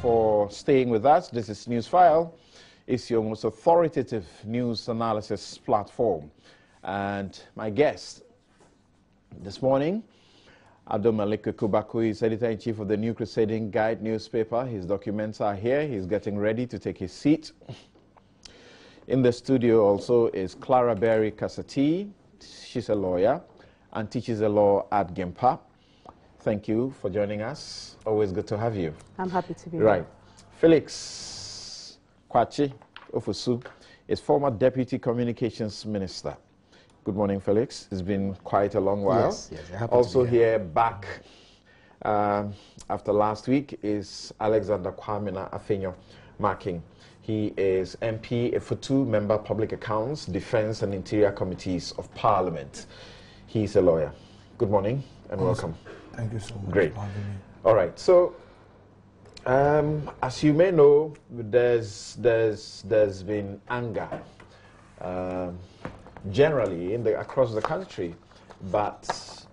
for staying with us. This is Newsfile. It's your most authoritative news analysis platform. And my guest this morning, Abdul Malik Kubaku, is editor-in-chief of the New Crusading Guide newspaper. His documents are here. He's getting ready to take his seat. In the studio also is Clara Berry Kasati. She's a lawyer and teaches the law at Gimpa. Thank you for joining us. Always good to have you. I'm happy to be here. Right. Felix Kwachi Ofosu is former Deputy Communications Minister. Good morning, Felix. It's been quite a long while. Yes, happy also to be here. Back after last week is Alexander Kwamina Afenyo Marking. He is MP F2 Member Public Accounts, Defense and Interior Committees of Parliament. He's a lawyer. Good morning and welcome. Thank you so much. Great. For having me. All right. So, as you may know, there's been anger generally across the country, but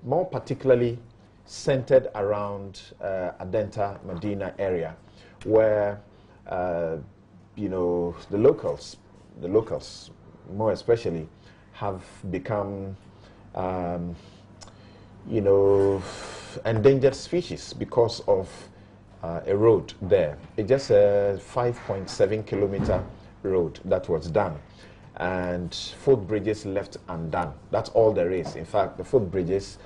more particularly centered around Adenta-Madina area, where you know, the locals more especially have become you know, endangered species because of a road there. It's just a 5.7 kilometer road that was done, and footbridges left undone. That's all there is. In fact, the footbridges,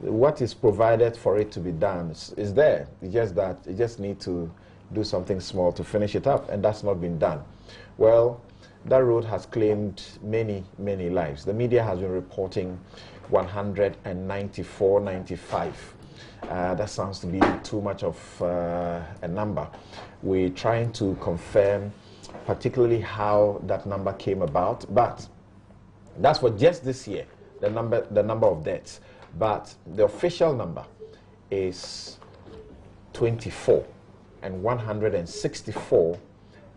what is provided for it to be done is there. It's just that you just need to do something small to finish it up, and that's not been done. Well, that road has claimed many, many lives. The media has been reporting 194, 95. That sounds to be too much of a number. We're trying to confirm particularly how that number came about, but that's for just this year, the number of deaths. But the official number is 24, and 164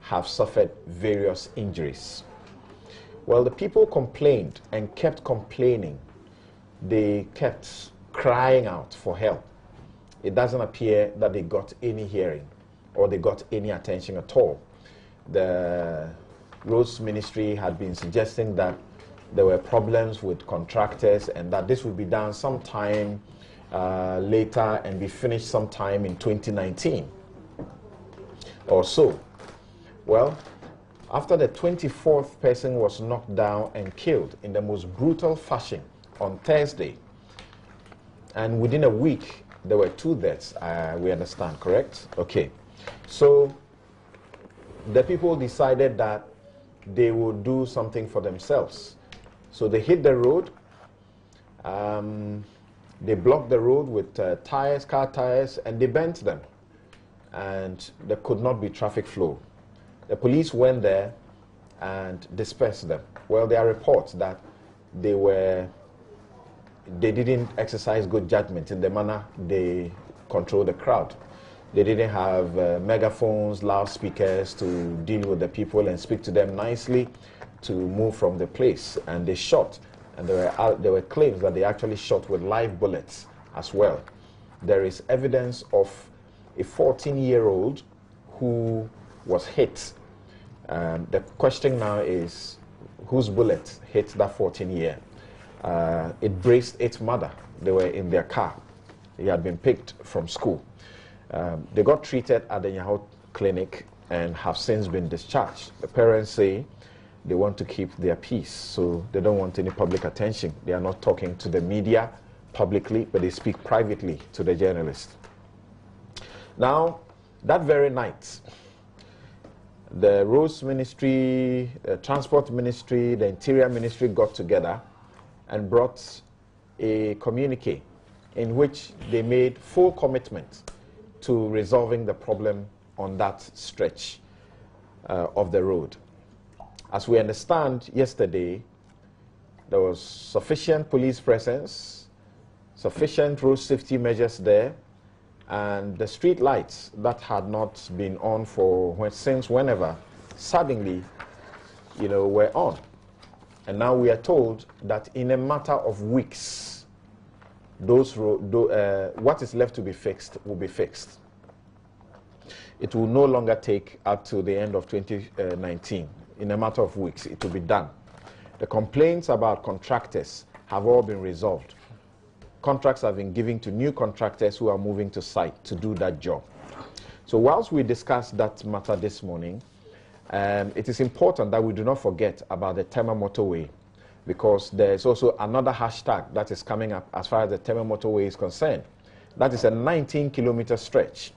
have suffered various injuries. Well, the people complained and kept complaining. They kept crying out for help. It doesn't appear that they got any hearing or they got any attention at all. The Roads Ministry had been suggesting that there were problems with contractors and that this would be done sometime later and be finished sometime in 2019 or so. Well, after the 24th person was knocked down and killed in the most brutal fashion on Thursday, and within a week there were 2 deaths, we understand, correct? Okay. So the people decided that they would do something for themselves. So they hit the road, they blocked the road with tires, car tires, and they bent them, and there could not be traffic flow. The police went there and dispersed them. Well, there are reports that they didn't exercise good judgment in the manner they controlled the crowd. They didn't have megaphones, loudspeakers to deal with the people and speak to them nicely to move from the place. And they shot, and there were claims that they actually shot with live bullets as well. There is evidence of a 14-year-old who was hit. The question now is, whose bullet hit that 14-year? It braced its mother. They were in their car. He had been picked from school. They got treated at the Yahoo clinic and have since been discharged. The parents say they want to keep their peace, so they don't want any public attention. They are not talking to the media publicly, but they speak privately to the journalists. Now, that very night, the Roads Ministry, the Transport Ministry, the Interior Ministry got together and brought a communique in which they made full commitment to resolving the problem on that stretch of the road. As we understand, yesterday, there was sufficient police presence, sufficient road safety measures there, and the street lights that had not been on since whenever, suddenly, you know, were on. And now we are told that in a matter of weeks, what is left to be fixed will be fixed. it will no longer take up to the end of 2019. In a matter of weeks, it will be done. The complaints about contractors have all been resolved. Contracts have been given to new contractors who are moving to site to do that job. So whilst we discuss that matter this morning, it is important that we do not forget about the Tema motorway, because there's also another hashtag that is coming up as far as the Tema motorway is concerned. That is a 19-kilometer stretch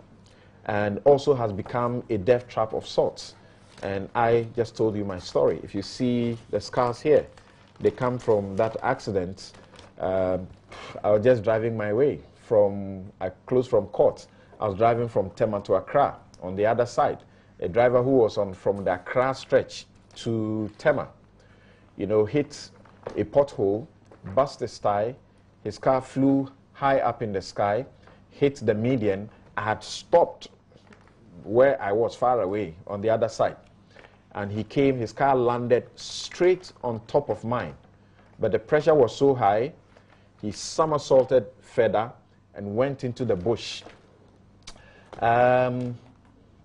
and also has become a death trap of sorts. And I just told you my story. If you see the scars here, they come from that accident. I was just driving my way I closed from court. I was driving from Tema to Accra on the other side. A driver who was from the Accra stretch to Tema, hit a pothole, bust his tire. His car flew high up in the sky, hit the median. I had stopped where I was far away on the other side. And his car landed straight on top of mine. But the pressure was so high, he somersaulted further and went into the bush.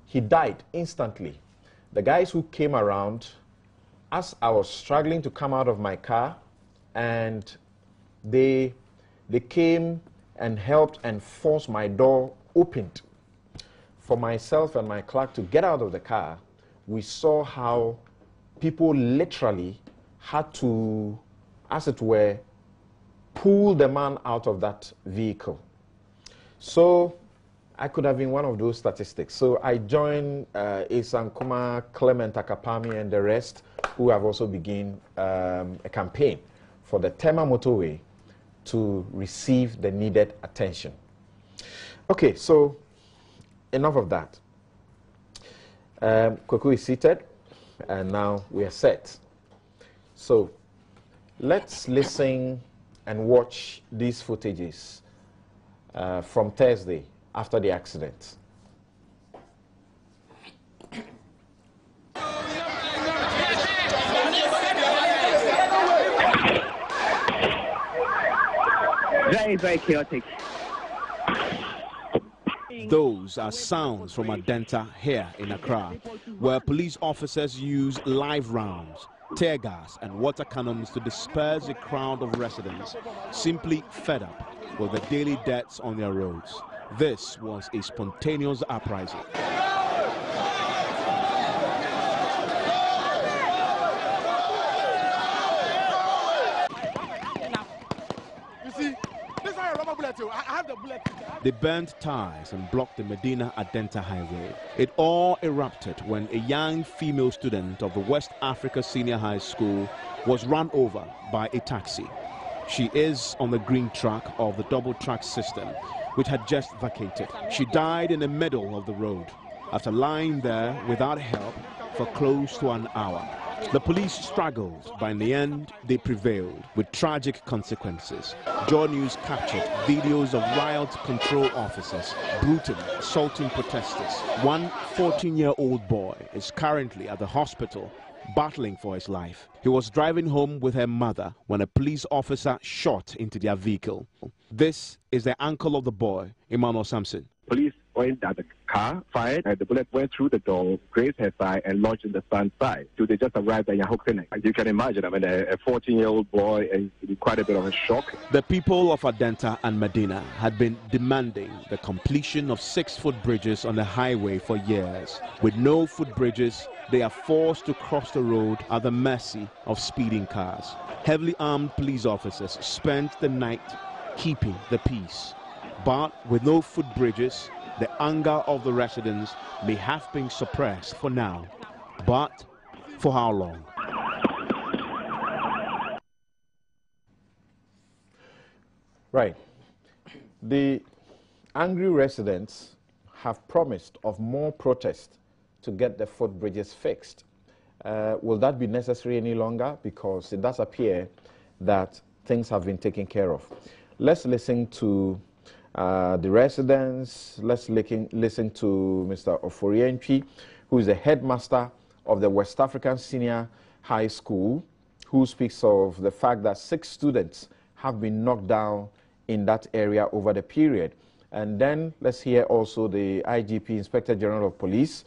He died instantly. The guys who came around, as I was struggling to come out of my car, and they came and helped and forced my door opened for myself and my clerk to get out of the car. We saw how people literally had to, as it were, pull the man out of that vehicle. So I could have been one of those statistics. So I joined Isankuma, Clement Akapami, and the rest, who have also begun a campaign for the Tema motorway to receive the needed attention. Okay, so enough of that. Kwaku is seated, and now we are set. So let's listen and watch these footages from Thursday after the accident. Very, very chaotic. Those are sounds from Adenta here in Accra, where police officers use live rounds, tear gas and water cannons to disperse a crowd of residents simply fed up with the daily deaths on their roads. This was a spontaneous uprising. They burnt tires and blocked the Madina-Adenta highway. It all erupted when a young female student of the West Africa Senior High School was run over by a taxi. She is on the green track of the double-track system, which had just vacated. She died in the middle of the road after lying there without help for close to an hour. The police struggled, but in the end, they prevailed with tragic consequences. JoyNews captured videos of riot control officers brutally assaulting protesters. One 14-year-old boy is currently at the hospital battling for his life. He was driving home with her mother when a police officer shot into their vehicle. This is the uncle of the boy, Emmanuel Samson. Police went at the car, fired, and the bullet went through the door, grazed her side, and lodged in the son's side. So they just arrived at Yahoo Clinic. You can imagine, a 14-year-old boy is quite a bit of a shock. The people of Adenta and Madina had been demanding the completion of 6-foot bridges on the highway for years. With no footbridges, they are forced to cross the road at the mercy of speeding cars. Heavily armed police officers spent the night keeping the peace. But with no footbridges, the anger of the residents may have been suppressed for now. But for how long? Right. The angry residents have promised of more protest to get the footbridges fixed. Will that be necessary any longer? Because it does appear that things have been taken care of. Let's listen to the residents. Let's listen to Mr. Oforientwi, who is the headmaster of the West African Senior High School, who speaks of the fact that 6 students have been knocked down in that area over the period. And then let's hear also the IGP, Inspector General of Police.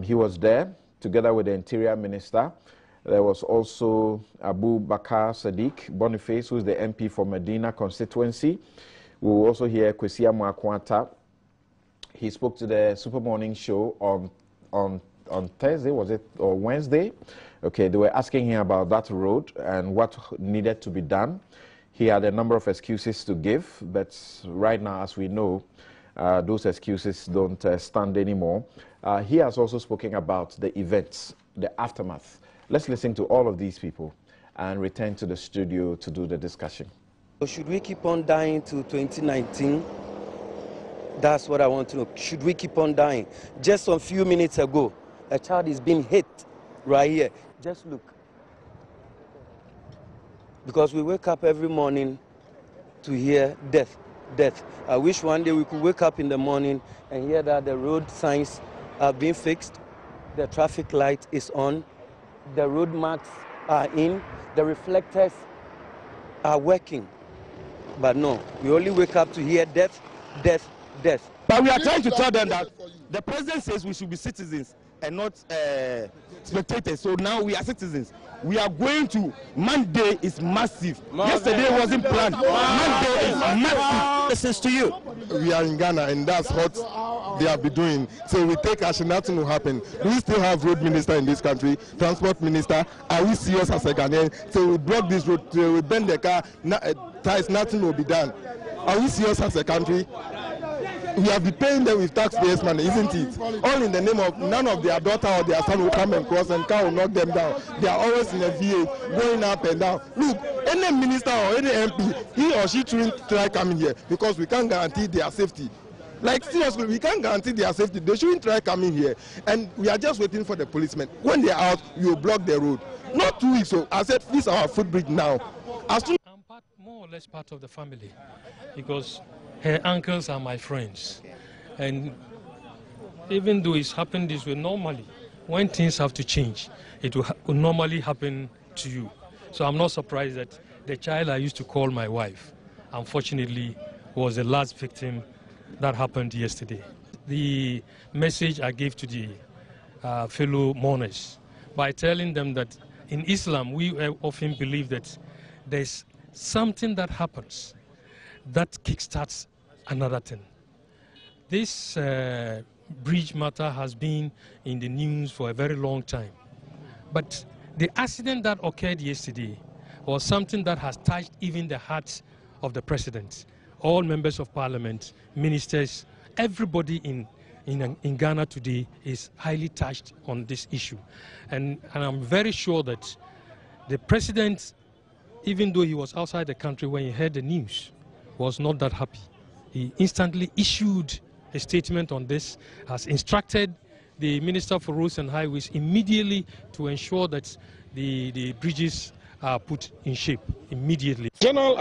He was there together with the Interior Minister. There was also Abu Bakar Sadiq Boniface, who is the MP for Medina constituency. We will also hear Kwesi Amoakwanta. He spoke to the Super Morning Show on Thursday, was it, or Wednesday? Okay, they were asking him about that road and what needed to be done. He had a number of excuses to give, but right now, as we know, those excuses don't stand anymore. He has also spoken about the events, the aftermath. Let's listen to all of these people and return to the studio to do the discussion. Should we keep on dying to 2019? That's what I want to know. Should we keep on dying? Just a few minutes ago, a child is being hit right here. Just look. Because we wake up every morning to hear death, death. I wish one day we could wake up in the morning and hear that the road signs are being fixed, the traffic light is on, the road marks are in, the reflectors are working. But no, we only wake up to hear death, death, death. But we are trying to tell them that the president says we should be citizens and not spectators. So now we are citizens. We are going to, Monday is massive. Yesterday wasn't planned. Monday is massive. Listens to you. We are in Ghana and that's what they have been doing. So we take action, nothing will happen. Do we still have road minister in this country, transport minister? Are we serious as a Ghanaian? So we block this road, we bend the car, ties, nothing will be done. Are we serious as a country? We have been paying them with taxpayers' money, isn't it? All in the name of none of their daughter or their son will come and cross and car will knock them down. They are always in a VA, going up and down. Look, any minister or any MP, he or she shouldn't try coming here because we can't guarantee their safety. Like seriously, we can't guarantee their safety. They shouldn't try coming here. And we are just waiting for the policemen. When they are out, we will block the road. Not 2 weeks. So I said, this is our footbridge now. As soon I'm more or less part of the family because her uncles are my friends. And even though it's happened this way, normally, when things have to change, it will normally happen to you. So I'm not surprised that the child I used to call my wife, unfortunately, was the last victim that happened yesterday. The message I gave to the fellow mourners by telling them that in Islam, we often believe that there's something that happens that kickstarts another thing. This bridge matter has been in the news for a very long time. But the accident that occurred yesterday was something that has touched even the hearts of the president. All members of parliament, ministers, everybody in Ghana today is highly touched on this issue. And I'm very sure that the president, even though he was outside the country when he heard the news, was not that happy. He instantly issued a statement on this, has instructed the Minister for Roads and Highways immediately to ensure that the bridges are put in shape immediately. General,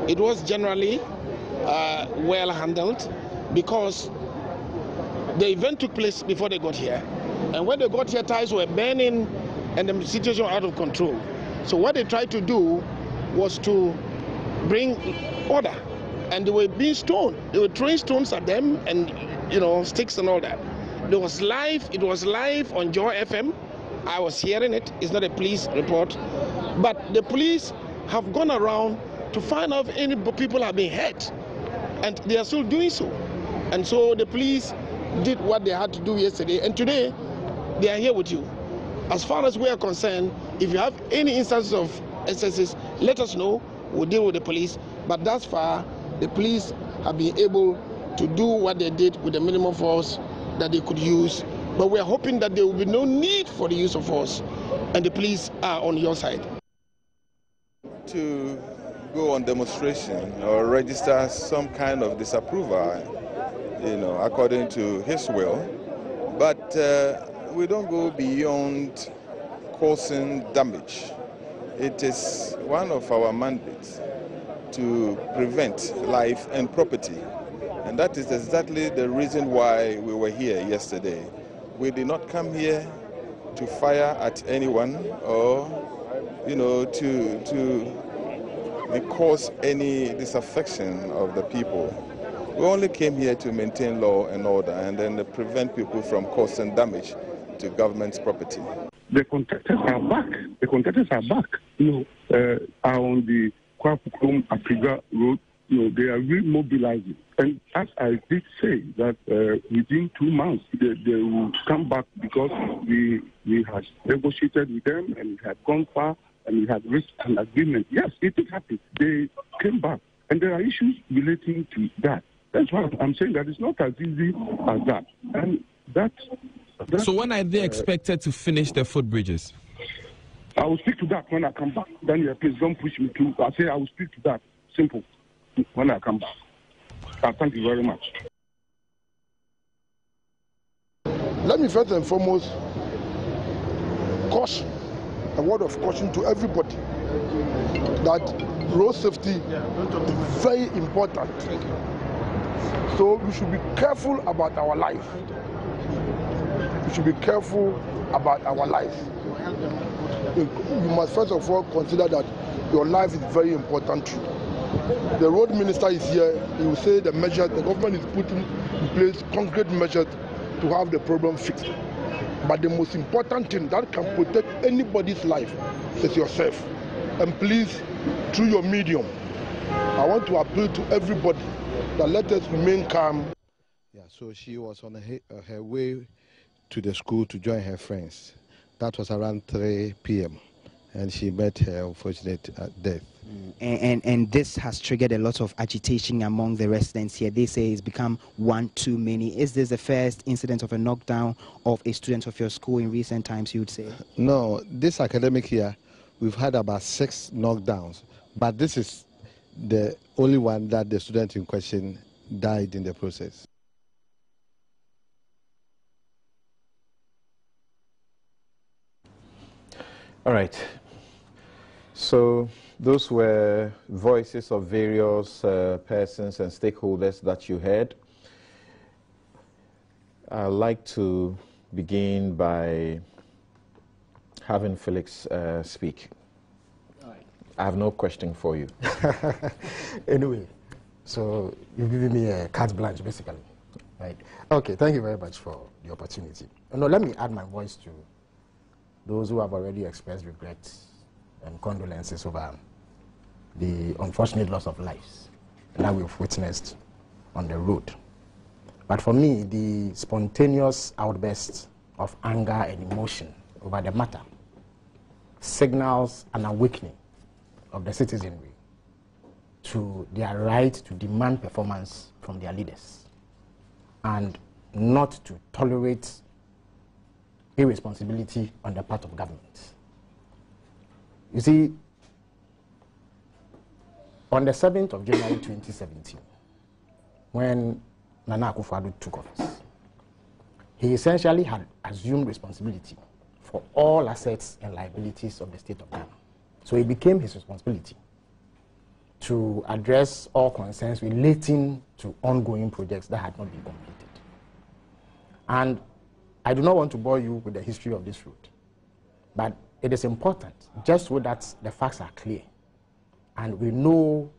it was generally well handled because the event took place before they got here. And when they got here, ties were burning and the situation was out of control. So what they tried to do was to bring order. And they were being stoned. They were throwing stones at them and, sticks and all that. It was live on Joy FM. I was hearing it. It's not a police report. But the police have gone around to find out if any people have been hurt. And they are still doing so. And so the police did what they had to do yesterday. And today, they are here with you. As far as we are concerned, if you have any instances of excesses, let us know. We'll deal with the police. But thus far, the police have been able to do what they did with the minimum force that they could use. But we are hoping that there will be no need for the use of force, and the police are on your side. To go on demonstration or register some kind of disapproval, according to his will. But we don't go beyond causing damage. It is one of our mandates to prevent life and property. And that is exactly the reason why we were here yesterday. We did not come here to fire at anyone or, to cause any disaffection of the people. We only came here to maintain law and order and then prevent people from causing damage to government's property. The contractors are back. The contractors are back. Are on the Kwapukrum Africa Road. They are remobilizing. And as I did say, that within 2 months, they will come back because we have negotiated with them and we have gone far and we have reached an agreement. Yes, it did happen. They came back. And there are issues relating to that. That's why I'm saying that it's not as easy as that. And so when are they expected to finish the footbridges? I will speak to that when I come back. Daniel, please don't push me to. I say I will speak to that. Simple. When I come back. Thank you very much. Let me first and foremost caution, a word of caution to everybody that road safety is very important. So we should be careful about our life. We should be careful about our life. You must first of all consider that your life is very important too. The road minister is here. He will say the measures, the government is putting in place concrete measures to have the problem fixed. But the most important thing that can protect anybody's life is yourself. And please, through your medium, I want to appeal to everybody that let us remain calm. Yeah, so she was on her way to the school to join her friends. That was around 3 p.m. and she met her unfortunate death. And this has triggered a lot of agitation among the residents here. They say it's become one too many. Is this the first incident of a knockdown of a student of your school in recent times, you would say? No, this academic year, we've had about 6 knockdowns, but this is the only one that the student in question died in the process. All right. So those were voices of various persons and stakeholders that you heard. I'd like to begin by having Felix speak. I have no question for you. Anyway, so you've given me a carte blanche, basically, right? Okay, thank you very much for the opportunity. No, let me add my voice to those who have already expressed regrets and condolences over the unfortunate loss of lives that we've witnessed on the road. But for me, the spontaneous outburst of anger and emotion over the matter signals an awakening of the citizenry to their right to demand performance from their leaders and not to tolerate irresponsibility on the part of government. You see, on the 7th of January 2017, when Nana Akufo-Addo took office, he essentially had assumed responsibility for all assets and liabilities of the state of Ghana. So it became his responsibility to address all concerns relating to ongoing projects that had not been completed. And I do not want to bore you with the history of this route, but it is important just so that the facts are clear and we know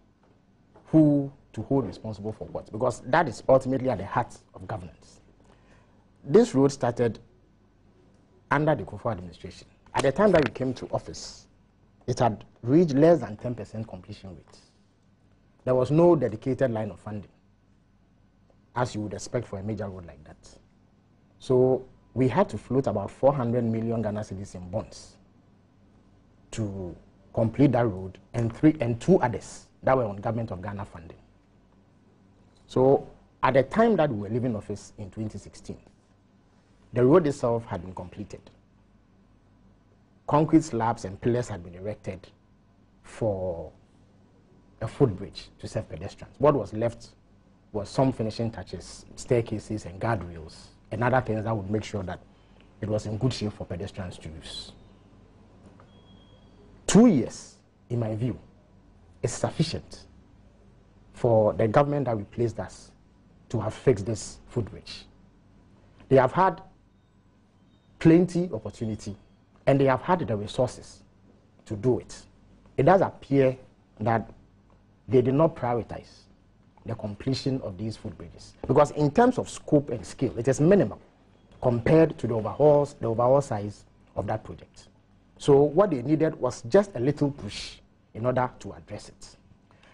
who to hold responsible for what, because that is ultimately at the heart of governance. This road started under the Kufuor administration. At the time that we came to office, it had reached less than 10% completion rate. There was no dedicated line of funding, as you would expect for a major road like that. So we had to float about 400 million Ghana cedis in bonds to complete that road, and 2 others that were on Government of Ghana funding. So at the time that we were leaving office in 2016, the road itself had been completed. Concrete slabs and pillars had been erected for a footbridge to serve pedestrians. What was left was some finishing touches, staircases and guardrails, and other things that would make sure that it was in good shape for pedestrians to use. 2 years, in my view, is sufficient for the government that replaced us to have fixed this footbridge. They have had plenty opportunity and they have had the resources to do it. It does appear that they did not prioritize the completion of these food bridges. Because in terms of scope and scale, it is minimal compared to the overall size of that project. So what they needed was just a little push in order to address it.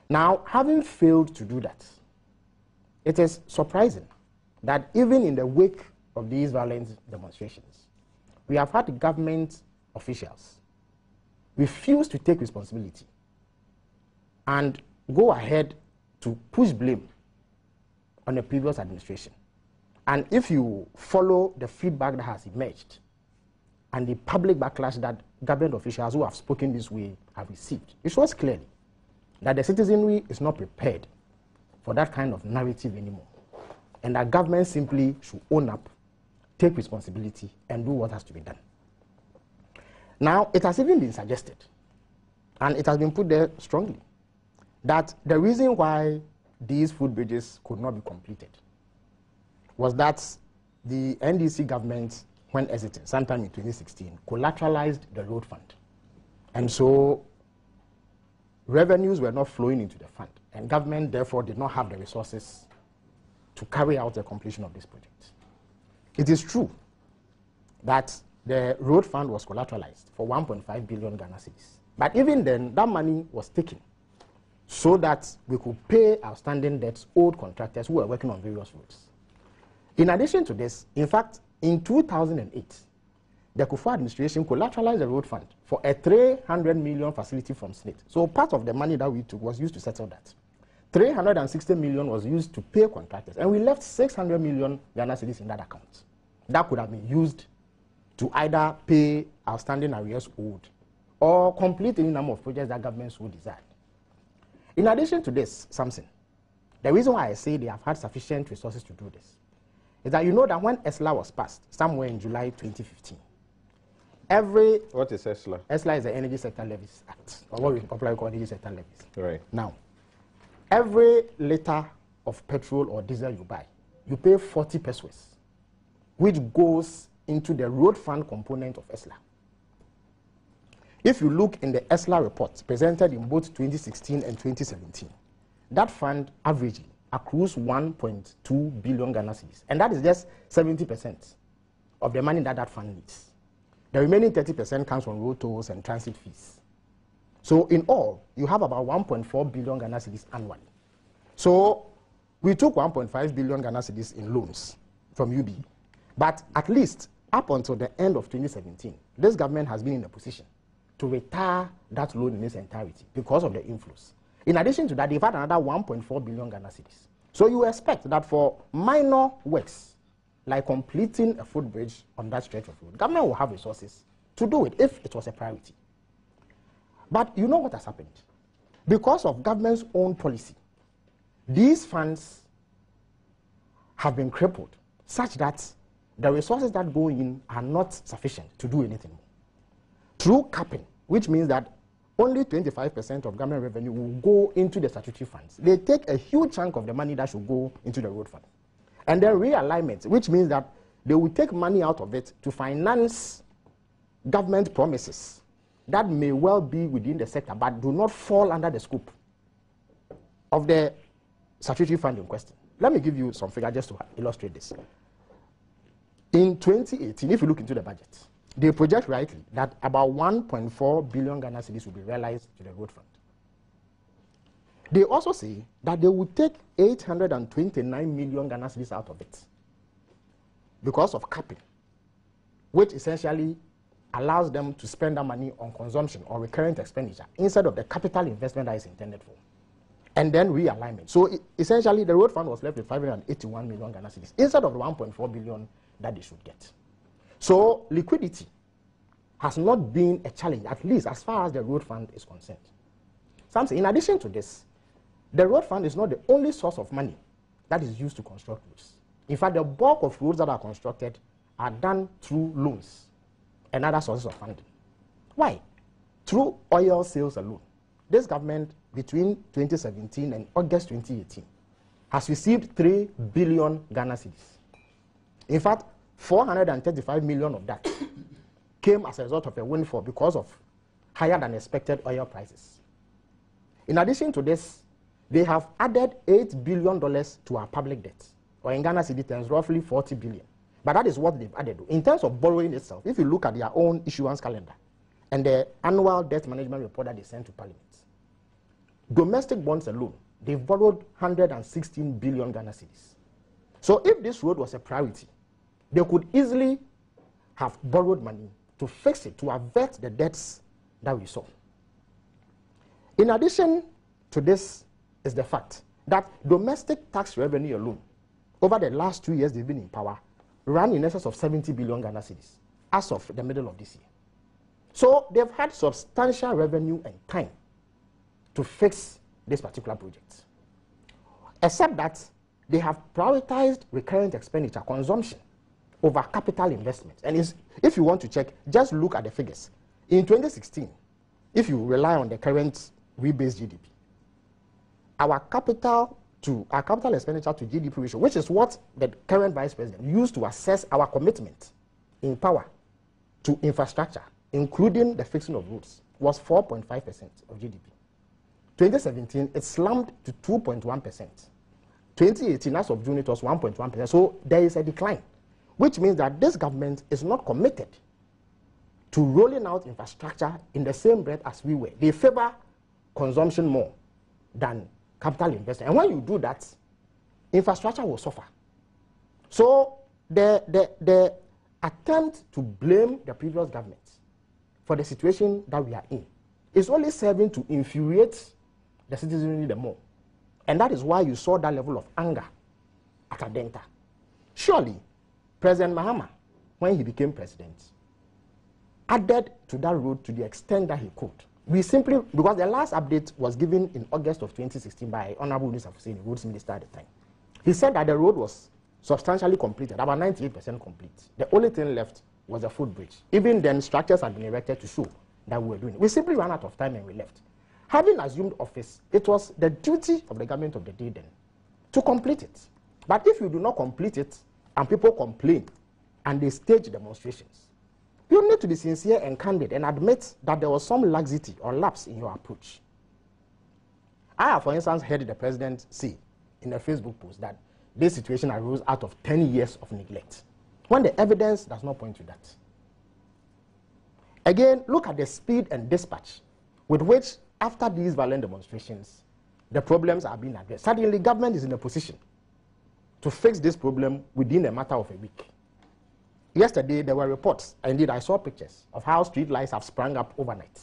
Now, having failed to do that, it is surprising that even in the wake of these violent demonstrations, we have had government officials refuse to take responsibility and go ahead to push blame on the previous administration. And if you follow the feedback that has emerged and the public backlash that government officials who have spoken this way have received, it shows clearly that the citizenry is not prepared for that kind of narrative anymore. And that government simply should own up, take responsibility, and do what has to be done. Now, it has even been suggested, and it has been put there strongly, that the reason why these food bridges could not be completed was that the NDC government, when exiting sometime in 2016, collateralized the road fund. And so revenues were not flowing into the fund, and government therefore did not have the resources to carry out the completion of this project. It is true that the road fund was collateralized for 1.5 billion Ghana cedis. But even then, that money was taken so that we could pay outstanding debts owed contractors who were working on various roads. In addition to this, in fact, in 2008, the Kufuor administration collateralized the road fund for a 300 million facility from SNIT. So part of the money that we took was used to settle that. 360 million was used to pay contractors, and we left 600 million Ghana cedis in that account. That could have been used to either pay outstanding arrears owed or complete any number of projects that governments would desire. In addition to this, Samson, the reason why I say they have had sufficient resources to do this is that you know that when ESLA was passed, somewhere in July 2015, What is ESLA? ESLA is the Energy Sector Levies Act, or what we popularly call Energy Sector Levies. Right. Now, every liter of petrol or diesel you buy, you pay 40 pesos, which goes into the road fund component of ESLA. If you look in the ESLA report presented in both 2016 and 2017, that fund averagely accrues 1.2 billion Ghana cedis, and that is just 70% of the money that fund needs. The remaining 30% comes from road tolls and transit fees. So in all, you have about 1.4 billion Ghana cedis annually. So we took 1.5 billion Ghana cedis in loans from UB, but at least up until the end of 2017, this government has been in a position to retire that loan in its entirety because of the inflows. In addition to that, they've had another 1.4 billion Ghana cedis. So you expect that for minor works, like completing a footbridge on that stretch of road, government will have resources to do it if it was a priority. But you know what has happened? Because of government's own policy, these funds have been crippled such that the resources that go in are not sufficient to do anything more. Through capping, which means that only 25% of government revenue will go into the statutory funds. They take a huge chunk of the money that should go into the road fund. And then realignment, which means that they will take money out of it to finance government promises that may well be within the sector but do not fall under the scope of the statutory fund in question. Let me give you some figures just to illustrate this. In 2018, if you look into the budget, they project rightly that about 1.4 billion Ghana cedis will be realized to the road fund. They also say that they will take 829 million Ghana cedis out of it because of capping, which essentially allows them to spend that money on consumption or recurrent expenditure instead of the capital investment that is intended for. And then realignment. So essentially, the road fund was left with 581 million Ghana cedis instead of the 1.4 billion that they should get. So liquidity has not been a challenge, at least as far as the road fund is concerned. Something, in addition to this, the road fund is not the only source of money that is used to construct roads. In fact, the bulk of roads that are constructed are done through loans and other sources of funding. Why? Through oil sales alone. This government, between 2017 and August 2018, has received 3 billion Ghana cedis. In fact, 435 million of that came as a result of a windfall because of higher than expected oil prices. In addition to this, they have added $8 billion to our public debt, or in Ghana cedi terms, roughly 40 billion. But that is what they've added. In terms of borrowing itself, if you look at their own issuance calendar and the annual debt management report that they sent to Parliament, domestic bonds alone, they've borrowed 116 billion Ghana cedis. So if this road was a priority, they could easily have borrowed money to fix it, to avert the debts that we saw. In addition to this is the fact that domestic tax revenue alone, over the last 2 years they've been in power, ran in excess of 70 billion Ghana cedis as of the middle of this year. So they've had substantial revenue and time to fix this particular project. Except that they have prioritized recurrent expenditure, consumption, over capital investment. And if you want to check, just look at the figures. In 2016, if you rely on the current rebased GDP, our capital expenditure to GDP ratio, which is what the current vice president used to assess our commitment in power to infrastructure, including the fixing of roads, was 4.5% of GDP. 2017, it slumped to 2.1%. 2018, as of June, it was 1.1%. So there is a decline, which means that this government is not committed to rolling out infrastructure in the same breath as we were. They favor consumption more than capital investment. And when you do that, infrastructure will suffer. So the attempt to blame the previous government for the situation that we are in is only serving to infuriate the citizenry the more. And that is why you saw that level of anger at Adenta. Surely, President Mahama, when he became president, added to that road to the extent that he could. We simply, because the last update was given in August of 2016 by Honorable Minister Hussein, roads minister at the time. He said that the road was substantially completed, about 98% complete. The only thing left was a footbridge. Even then, structures had been erected to show that we were doing it. We simply ran out of time and we left. Having assumed office, it was the duty of the government of the day then to complete it. But if you do not complete it and people complain and they stage demonstrations, you need to be sincere and candid and admit that there was some laxity or lapse in your approach. I have, for instance, heard the president say in a Facebook post that this situation arose out of 10 years of neglect, when the evidence does not point to that. Again, look at the speed and dispatch with which, after these violent demonstrations, the problems are being addressed. Suddenly, government is in a position to fix this problem within a matter of a week. Yesterday, there were reports, indeed I saw pictures, of how street lights have sprung up overnight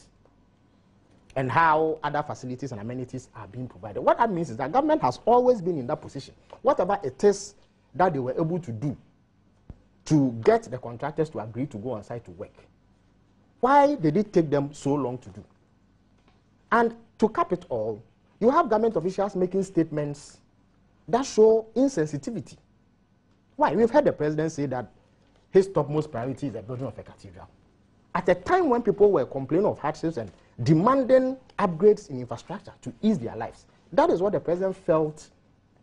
and how other facilities and amenities are being provided. What that means is that government has always been in that position. Whatever it is that they were able to do to get the contractors to agree to go on site to work, why did it take them so long to do? And to cap it all, you have government officials making statements that show insensitivity. Why? We've heard the president say that his topmost priority is the building of a cathedral. At a time when people were complaining of hardships and demanding upgrades in infrastructure to ease their lives, that is what the president felt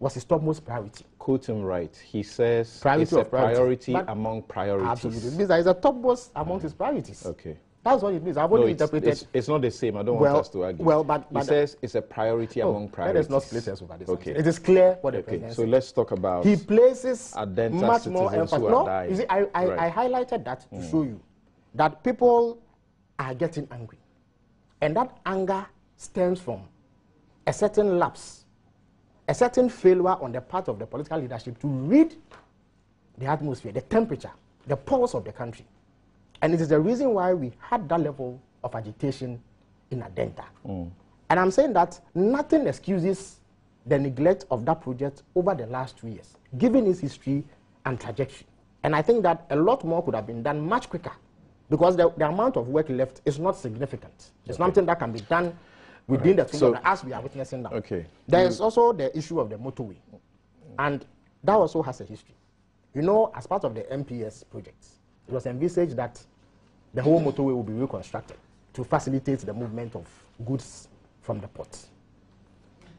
was his topmost priority. Quote him right. He says priority it's a priority among priorities. Absolutely. It means that it's a topmost among his priorities. Okay. That's what it means. I've only interpreted. It's not the same. I don't want us to argue. Well, but he says it's a priority among priorities. Let us not split us over this. Okay. It is clear what the president So said. let's talk about. He places Adenta much more emphasis. No, you see, I highlighted that to show you that people are getting angry, and that anger stems from a certain lapse, a certain failure on the part of the political leadership to read the atmosphere, the temperature, the pulse of the country. And it is the reason why we had that level of agitation in Adenta. And I'm saying that nothing excuses the neglect of that project over the last 2 years, given its history and trajectory. And I think that a lot more could have been done much quicker, because the amount of work left is not significant. It's something that can be done within the 2 years, as we are witnessing now. There is also the issue of the motorway, and that also has a history. You know, as part of the MPS projects, it was envisaged that the whole motorway will be reconstructed to facilitate the movement of goods from the ports.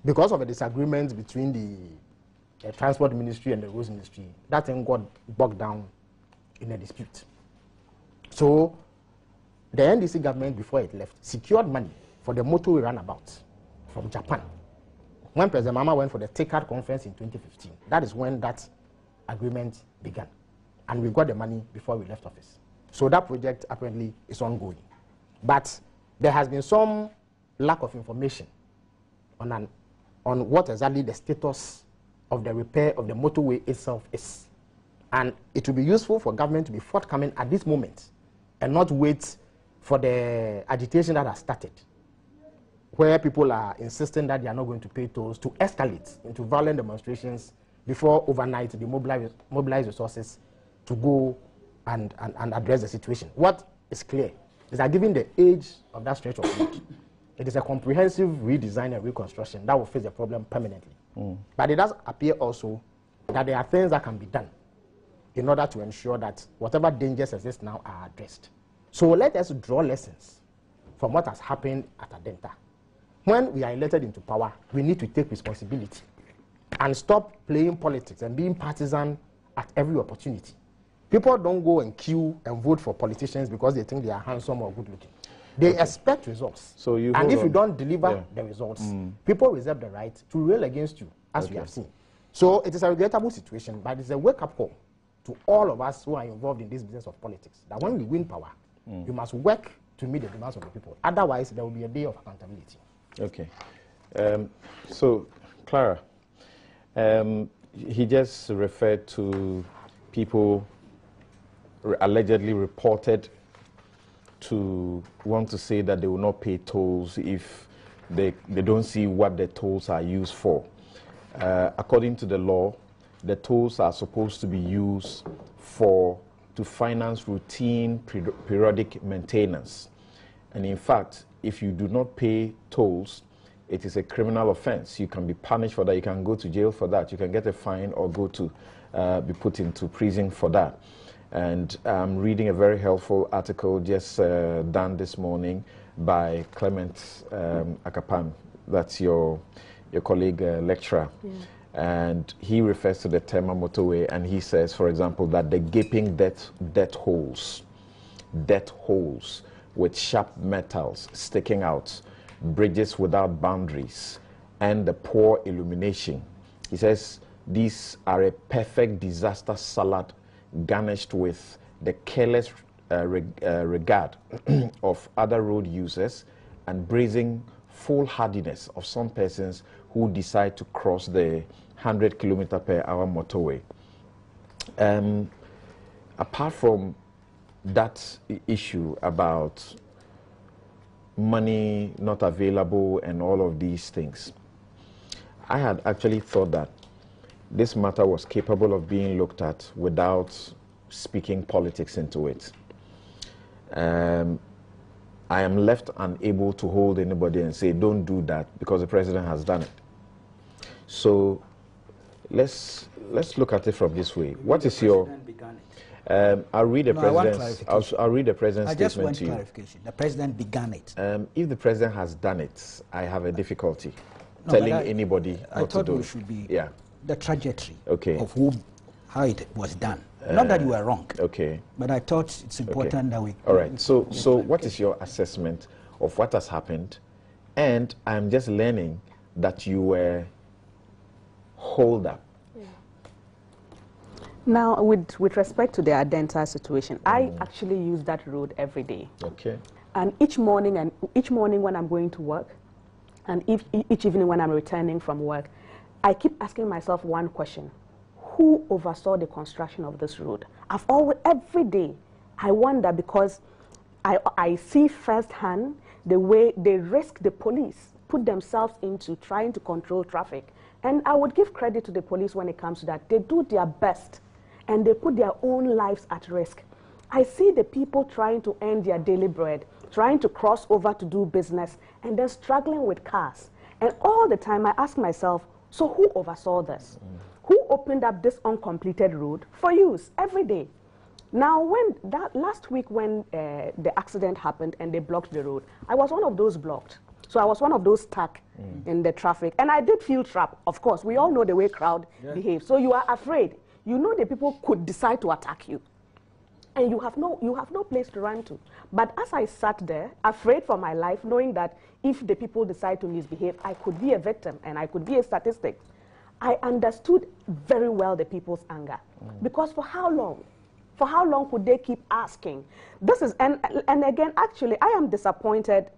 Because of a disagreement between the Transport Ministry and the Roads Ministry, that thing got bogged down in a dispute. So the NDC government, before it left, secured money for the motorway runabout from Japan. when President Mama went for the TICAD conference in 2015, that is when that agreement began. And we got the money before we left office. So that project apparently is ongoing. But there has been some lack of information on what exactly the status of the repair of the motorway itself is. And it will be useful for government to be forthcoming at this moment and not wait for the agitation that has started, where people are insisting that they are not going to pay tolls, to escalate into violent demonstrations before overnight they mobilize resources to go and address the situation. What is clear is that given the age of that stretch of road, it is a comprehensive redesign and reconstruction that will face the problem permanently. But it does appear also that there are things that can be done in order to ensure that whatever dangers exist now are addressed. So let us draw lessons from what has happened at Adenta. When we are elected into power, we need to take responsibility and stop playing politics and being partisan at every opportunity. People don't go and queue and vote for politicians because they think they are handsome or good looking. They expect results. So and if you don't deliver the results, people reserve the right to rail against you, as we have seen. So it is a regrettable situation, but it's a wake-up call to all of us who are involved in this business of politics, that when we win power, we must work to meet the demands of the people. Otherwise, there will be a day of accountability. Okay. So, Clara, he just referred to people allegedly reported to want to say that they will not pay tolls if they don't see what the tolls are used for. According to the law, the tolls are supposed to be used to finance routine periodic maintenance. And in fact, if you do not pay tolls, it is a criminal offense. You can be punished for that. You can go to jail for that. You can get a fine or go to be put into prison for that. And I'm reading a very helpful article just done this morning by Clement Akapan. That's your colleague lecturer. Yeah. And he refers to the Tema motorway, and he says, for example, that the gaping death holes with sharp metals sticking out, bridges without boundaries, and the poor illumination. He says these are a perfect disaster salad garnished with the careless regard of other road users and brazen foolhardiness of some persons who decide to cross the 100 km/h motorway. Apart from that issue about money not available and all of these things, I had actually thought that this matter was capable of being looked at without speaking politics into it. I am left unable to hold anybody and say, don't do that, because the president has done it. So let's look at it from this way. What is your... I'll read the president's. I'll read the president's statement to you. Clarification. The president began it. If the president has done it, I have a difficulty telling anybody how to do it. I thought it should be the trajectory of how it was done. Not that you were wrong. Okay. But I thought it's important that we... All right. So what is your assessment of what has happened? And I'm just learning that you were holed up. Now, with respect to the Adenta situation, I actually use that road every day. Okay. And each morning when I'm going to work, and each evening when I'm returning from work, I keep asking myself one question: who oversaw the construction of this road? Every day, I wonder, because I see firsthand the way they risk the police, put themselves into trying to control traffic. And I would give credit to the police when it comes to that. They do their best, and they put their own lives at risk. I see the people trying to earn their daily bread, trying to cross over to do business, and then struggling with cars. And all the time I ask myself, so who oversaw this? Who opened up this uncompleted road for use every day? Now, last week when the accident happened and they blocked the road, I was one of those blocked. So I was one of those stuck in the traffic. And I did feel trapped. Of course, we all know the way crowd behaves. So you are afraid. You know the people could decide to attack you. and you have no place to run to. But as I sat there, afraid for my life, knowing that if the people decide to misbehave, I could be a victim and I could be a statistic, I understood very well the people's anger. Because for how long? For how long could they keep asking? This is, and again, actually, I am disappointed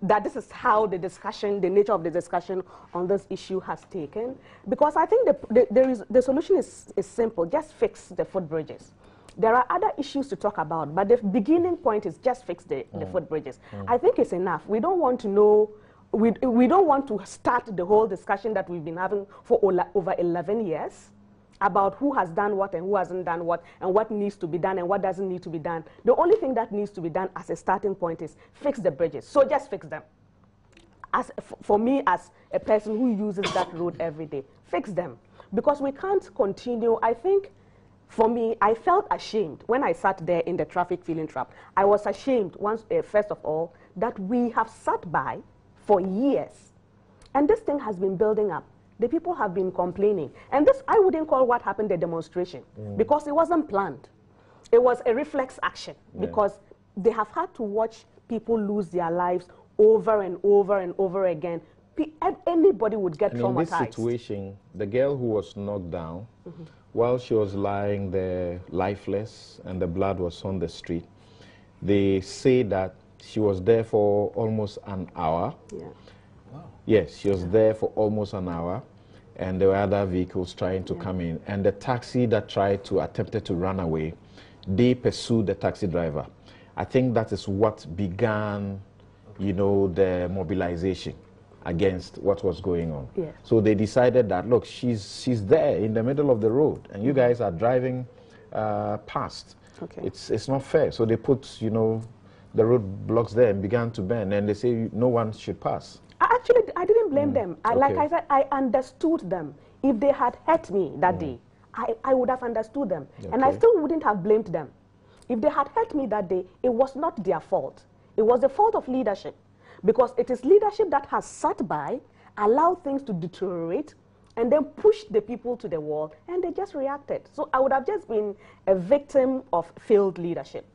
that this is how the discussion, the nature of the discussion on this issue has taken. Because I think the solution is simple, just fix the footbridges. There are other issues to talk about, but the beginning point is just fix the footbridges. I think it's enough. We don't want to know, we don't want to start the whole discussion that we've been having for over 11 years about who has done what and who hasn't done what and what needs to be done and what doesn't need to be done. The only thing that needs to be done as a starting point is fix the bridges. So just fix them. For me, as a person who uses that road every day, fix them. Because we can't continue. I think, for me, I felt ashamed when I sat there in the traffic feeling trap. I was ashamed, first of all, that we have sat by for years. And this thing has been building up. The people have been complaining. And this, I wouldn't call what happened a demonstration, because it wasn't planned. It was a reflex action, because they have had to watch people lose their lives over and over and over again. Anybody would get traumatized. In this situation, the girl who was knocked down, while she was lying there lifeless and the blood was on the street, they say that she was there for almost an hour. Yeah. Wow. Yes, she was there for almost an hour, and there were other vehicles trying to come in. And the taxi that attempted to run away, they pursued the taxi driver. I think that is what began, you know, the mobilization against what was going on. Yeah. So they decided that, look, she's there in the middle of the road, and you guys are driving past. Okay. It's not fair. So they put, you know, the road blocks there and began to burn, and they say no one should pass. Actually, I didn't blame them. Like I said, I understood them. If they had hurt me that day, I would have understood them. And I still wouldn't have blamed them. If they had hurt me that day, it was not their fault. It was the fault of leadership. Because it is leadership that has sat by, allowed things to deteriorate, and then pushed the people to the wall, and they just reacted. So I would have just been a victim of failed leadership.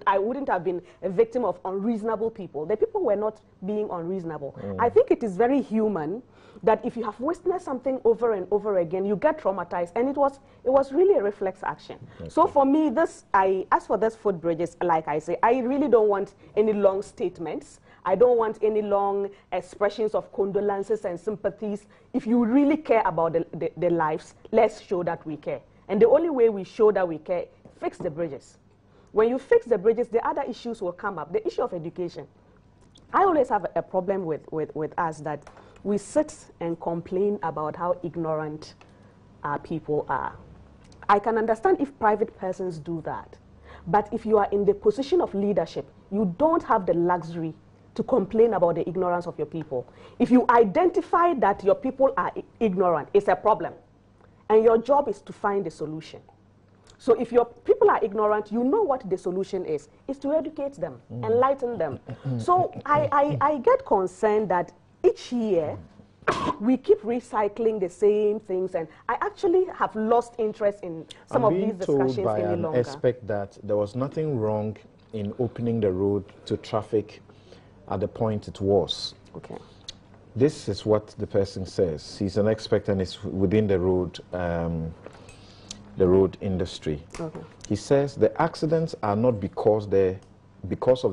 I wouldn't have been a victim of unreasonable people. The people were not being unreasonable. I think it is very human that if you have witnessed something over and over again, you get traumatized, and it was really a reflex action. So for me, as for this footbridges, like I say, I really don't want any long statements. I don't want any long expressions of condolences and sympathies. If you really care about the lives, let's show that we care. And the only way we show that we care, fix the bridges. When you fix the bridges, the other issues will come up. The issue of education. I always have a problem with us that we sit and complain about how ignorant our people are. I can understand if private persons do that. But if you are in the position of leadership, you don't have the luxury to complain about the ignorance of your people. If you identify that your people are ignorant, it's a problem. And your job is to find a solution. So if your people are ignorant, you know what the solution is to educate them, enlighten them. So I get concerned that each year we keep recycling the same things, and I actually have lost interest in some of these discussions any longer. I'm being told by an expert that there was nothing wrong in opening the road to traffic at the point it was. Okay. This is what the person says. He's an expert and is within the road industry. Okay. He says the accidents are not because of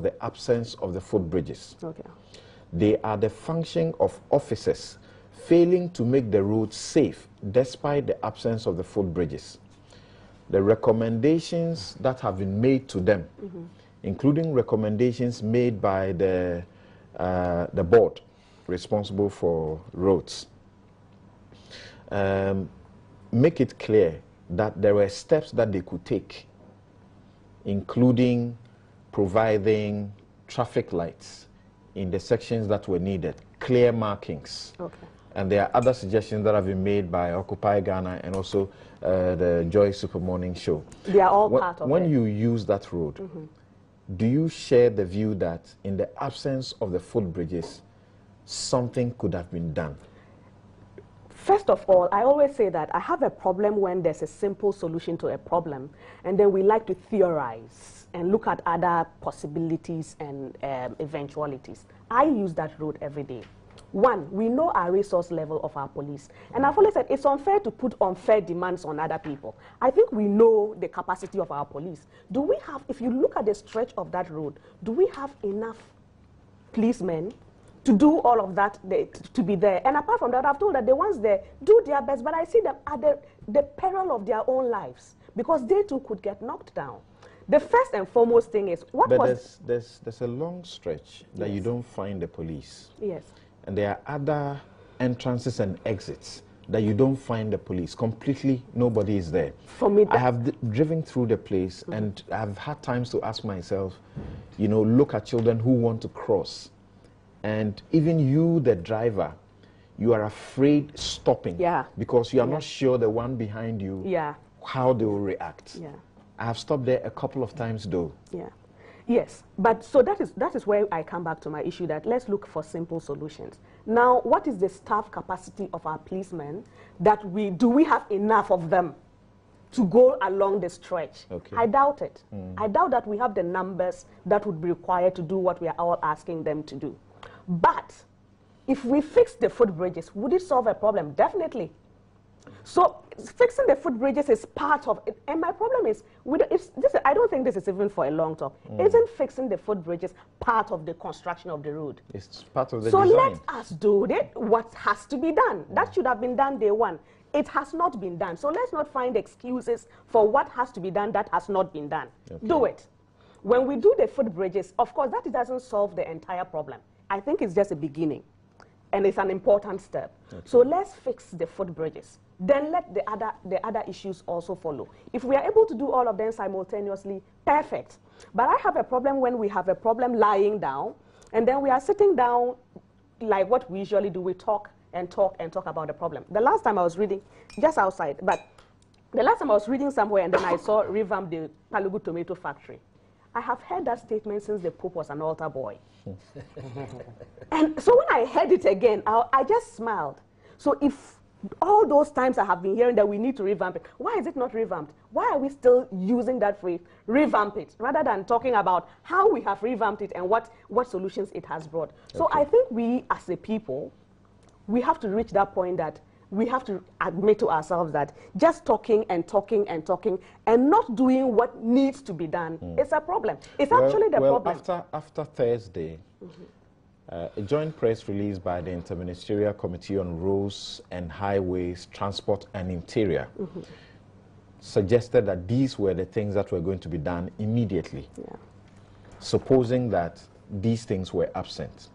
the absence of the footbridges. Okay. They are the function of officers failing to make the road safe despite the absence of the footbridges. The recommendations that have been made to them, including recommendations made by the board responsible for roads, make it clear that there were steps that they could take, including providing traffic lights in the sections that were needed, clear markings. Okay. And there are other suggestions that have been made by Occupy Ghana and also the Joy Super Morning Show. They are all part of it. When you use that road, do you share the view that in the absence of the footbridges, something could have been done? First of all, I always say that I have a problem when there's a simple solution to a problem, and then we like to theorize and look at other possibilities and eventualities. I use that road every day. One, we know our resource level of our police. And I've always said it's unfair to put unfair demands on other people. I think we know the capacity of our police. Do we have, if you look at the stretch of that road, do we have enough policemen to do all of that, to be there? And apart from that, I've told that the ones there do their best, but I see them at the peril of their own lives, because they too could get knocked down. The first and foremost thing is, there's a long stretch that you don't find the police. Yes. And there are other entrances and exits that you don't find the police. Completely, nobody is there. For me, I have driven through the place, and I've had times to ask myself, you know, look at children who want to cross. And even you, the driver, you are afraid stopping. Yeah. Because you are not sure the one behind you, how they will react. Yeah. I have stopped there a couple of times though. Yeah. Yes, but so that is where I come back to my issue that let's look for simple solutions. Now, what is the staff capacity of our policemen that do we have enough of them to go along the stretch? Okay. I doubt it. I doubt that we have the numbers that would be required to do what we are all asking them to do. But if we fix the footbridges, would it solve a problem? Definitely. So fixing the footbridges is part of it. And my problem is, I don't think this is even for a long talk. Isn't fixing the footbridges part of the construction of the road? It's part of the design. So let us do what has to be done. That should have been done day one. It has not been done. So let's not find excuses for what has to be done that has not been done. Okay. Do it. When we do the footbridges, of course, that doesn't solve the entire problem. I think it's just a beginning. And it's an important step. Okay. So let's fix the footbridges. Then let the other issues also follow. If we are able to do all of them simultaneously, perfect. But I have a problem when we have a problem lying down, and then we are sitting down like what we usually do. We talk and talk and talk about the problem. The last time I was reading, just outside, but the last time I was reading somewhere, and then I saw revamp the Palugu tomato factory. I have heard that statement since the Pope was an altar boy. And so when I heard it again, I just smiled. So if all those times I have been hearing that we need to revamp it, why is it not revamped? Why are we still using that phrase, revamp it, rather than talking about how we have revamped it and what solutions it has brought? So I think we as a people, we have to reach that point that we have to admit to ourselves that just talking and talking and talking and not doing what needs to be done is a problem. It's actually the problem. After Thursday, a joint press release by the Interministerial Committee on Roads and Highways, Transport and Interior suggested that these were the things that were going to be done immediately, supposing that these things were absent.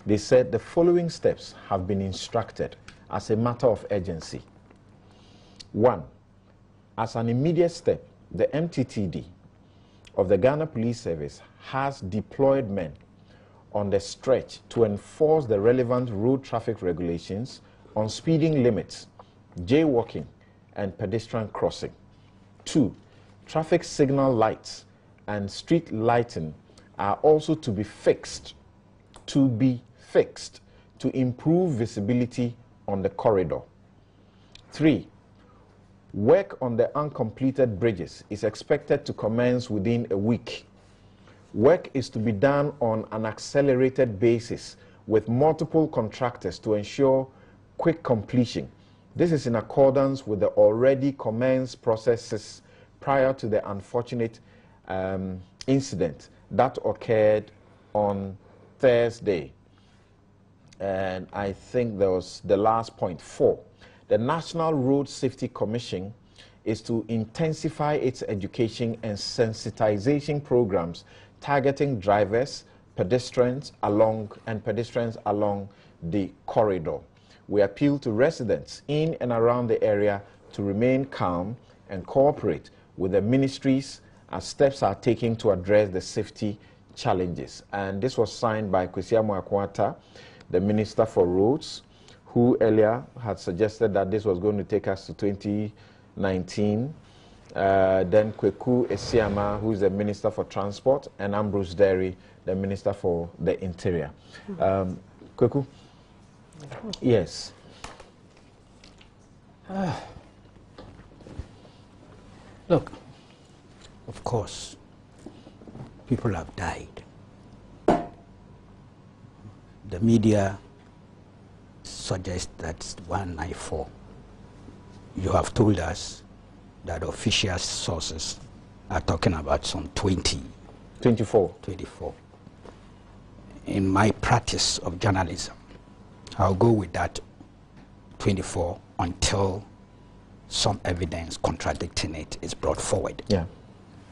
They said the following steps have been instructed as a matter of urgency. 1, as an immediate step, the MTTD of the Ghana Police Service has deployed men on the stretch to enforce the relevant road traffic regulations on speeding limits, jaywalking, and pedestrian crossing. 2, traffic signal lights and street lighting are also to be fixed to improve visibility on the corridor. 3, work on the uncompleted bridges is expected to commence within a week. Work is to be done on an accelerated basis with multiple contractors to ensure quick completion. This is in accordance with the already commenced processes prior to the unfortunate incident that occurred on Thursday. And I think there was the last point. 4, the National Road Safety Commission is to intensify its education and sensitization programs targeting drivers, pedestrians along the corridor. We appeal to residents in and around the area to remain calm and cooperate with the ministries as steps are taken to address the safety challenges. And this was signed by Kwesi Amoakwata, the Minister for Roads, who earlier had suggested that this was going to take us to 2019. Then Kweku Esiama, who is the Minister for Transport, and Ambrose Derry, the Minister for the Interior. Kweku? Yes. Look, of course, people have died. The media suggests that's 194. You have told us that official sources are talking about some 24. In my practice of journalism, I'll go with that 24 until some evidence contradicting it is brought forward. Yeah.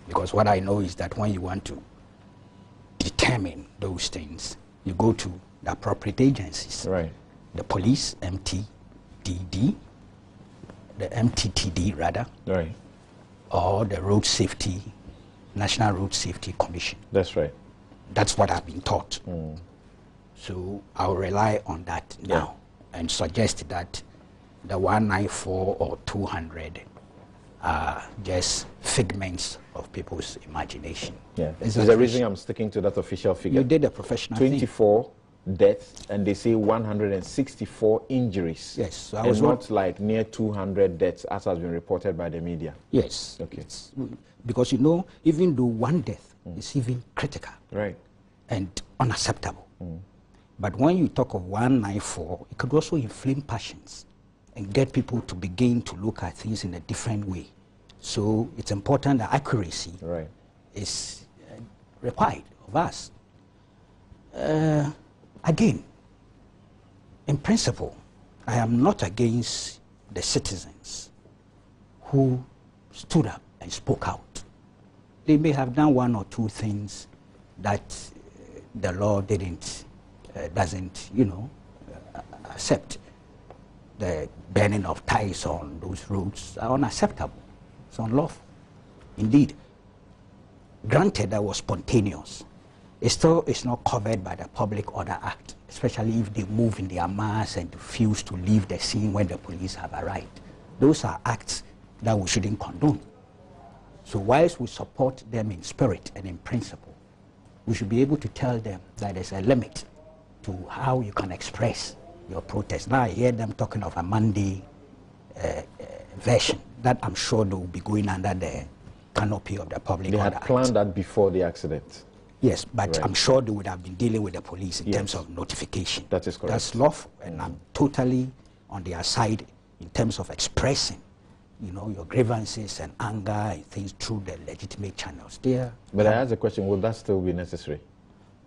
Because what I know is that when you want to determine those things, you go to the appropriate agencies. Right. The police, MTTD, rather. Right. Or the road safety, National Road Safety Commission. That's right. That's what I've been taught. So I'll rely on that now and suggest that the 194 or 200 are just figments of people's imagination. Yeah. There's a reason I'm sticking to that official figure. You did a professional 24 deaths, and they say 164 injuries. Yes. So I and was not like near 200 deaths as has been reported by the media. Yes. Okay. Because, you know, even though one death is even critical. Right. And unacceptable. But when you talk of 194, it could also inflame passions and get people to begin to look at things in a different way. So it's important that accuracy is required of us. Again, in principle, I am not against the citizens who stood up and spoke out. They may have done one or two things that the law doesn't, you know, accept. The burning of ties on those roads are unacceptable. It's unlawful. Indeed, granted that was spontaneous, it still is not covered by the Public Order Act, especially if they move in their mass and refuse to leave the scene when the police have arrived. Those are acts that we shouldn't condone. So whilst we support them in spirit and in principle, we should be able to tell them that there's a limit to how you can express your protest. Now I hear them talking of a Monday version that I'm sure they will be going under the canopy of the Public Order Act. They had planned that before the accident. Yes, but I'm sure they would have been dealing with the police in terms of notification. That is correct. That's lawful, and I'm totally on their side in terms of expressing, you know, your grievances and anger and things through the legitimate channels. There. But I ask the question: will that still be necessary?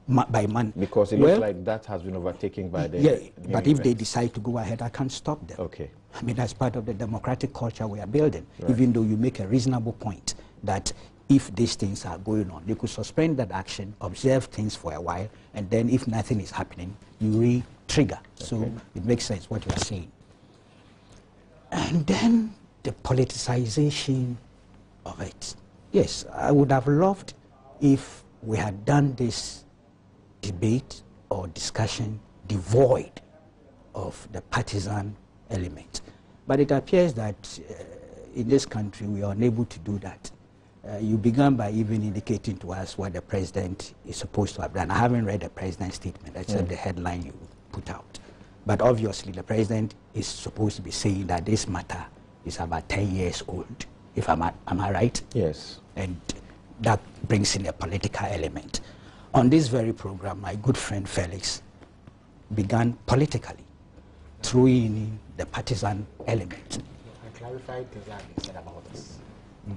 Because it looks like that has been overtaken by the. Yeah, but if they decide to go ahead, I can't stop them. Okay. I mean, that's part of the democratic culture we are building. Even though you make a reasonable point that if these things are going on, you could suspend that action, observe things for a while, and then if nothing is happening, you re-trigger. So it makes sense what you are saying. And then the politicization of it. Yes, I would have loved if we had done this debate or discussion devoid of the partisan element. But it appears that in this country we are unable to do that. You began by even indicating to us what the president is supposed to have done. I haven't read the president's statement, except the headline you put out. But obviously the president is supposed to be saying that this matter is about 10 years old. If am I right? Yes. And that brings in a political element. On this very program, my good friend Felix began politically, throwing in the partisan element. I clarified things that have been said about us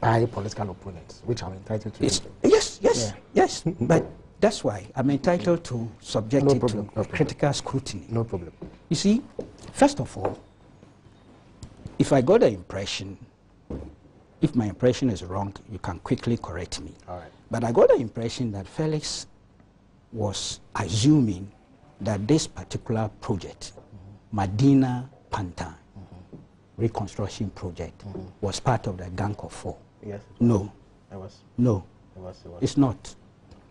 by political opponents, which I'm entitled to. Yes, but that's why I'm entitled to subject it to critical scrutiny. No problem. You see, first of all, if I got the impression, if my impression is wrong, you can quickly correct me. All right. But I got the impression that Felix was assuming that this particular project, Madina-Adenta reconstruction project, was part of the Gang of Four. Yes. No. It was. No. It was. It's not.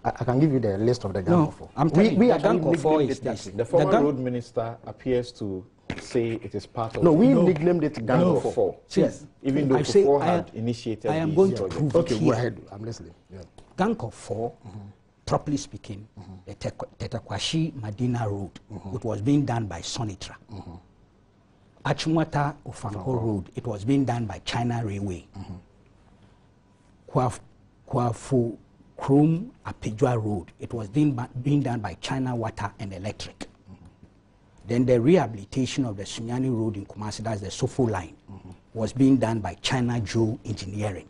I can give you the list of the Gang of Four. I'm telling you, the Gang of Four is this. The former road minister appears to say it is part of. No, we nicknamed it Gang of Four. Yes. Even though Four had initiated. I am going to prove okay, it go here. ahead. I'm listening. Yeah. Gang of Four, properly speaking, the Tetakwashi Madina Road, it was being done by Sonitra. Achimota Ofanko Road, it was being done by China Railway. Kwafu Krum Apijwa Road, it was being done by China Water and Electric. Then the rehabilitation of the Sunyani Road in Kumasi, that's the Sofo line, was being done by China Joe Engineering.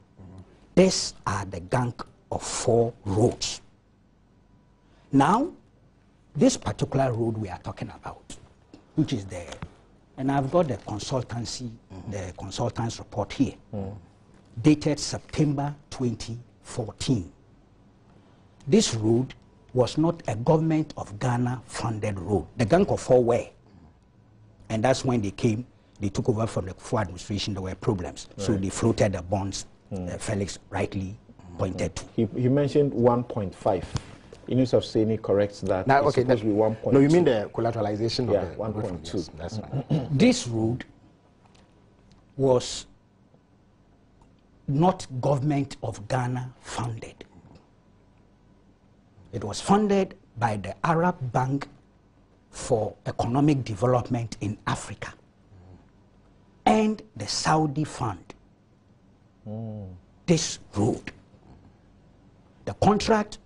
These are the gang of 4 roads. Now, this particular road we are talking about, which is there, and I've got the consultancy, the consultant's report here, dated September 2014. This road was not a government of Ghana funded road. The gang of 4 were. And that's when they came, they took over from the Kufuor administration, there were problems. Right. So they floated the bonds, Felix rightly pointed to. He mentioned 1.5. News of Seni corrects that. Now, okay, supposed to be 1.2. No, you mean the collateralization of the 1.2. Yes, that's right. This road was not government of Ghana funded. It was funded by the Arab Bank for Economic Development in Africa and the Saudi Fund. This road, the contract,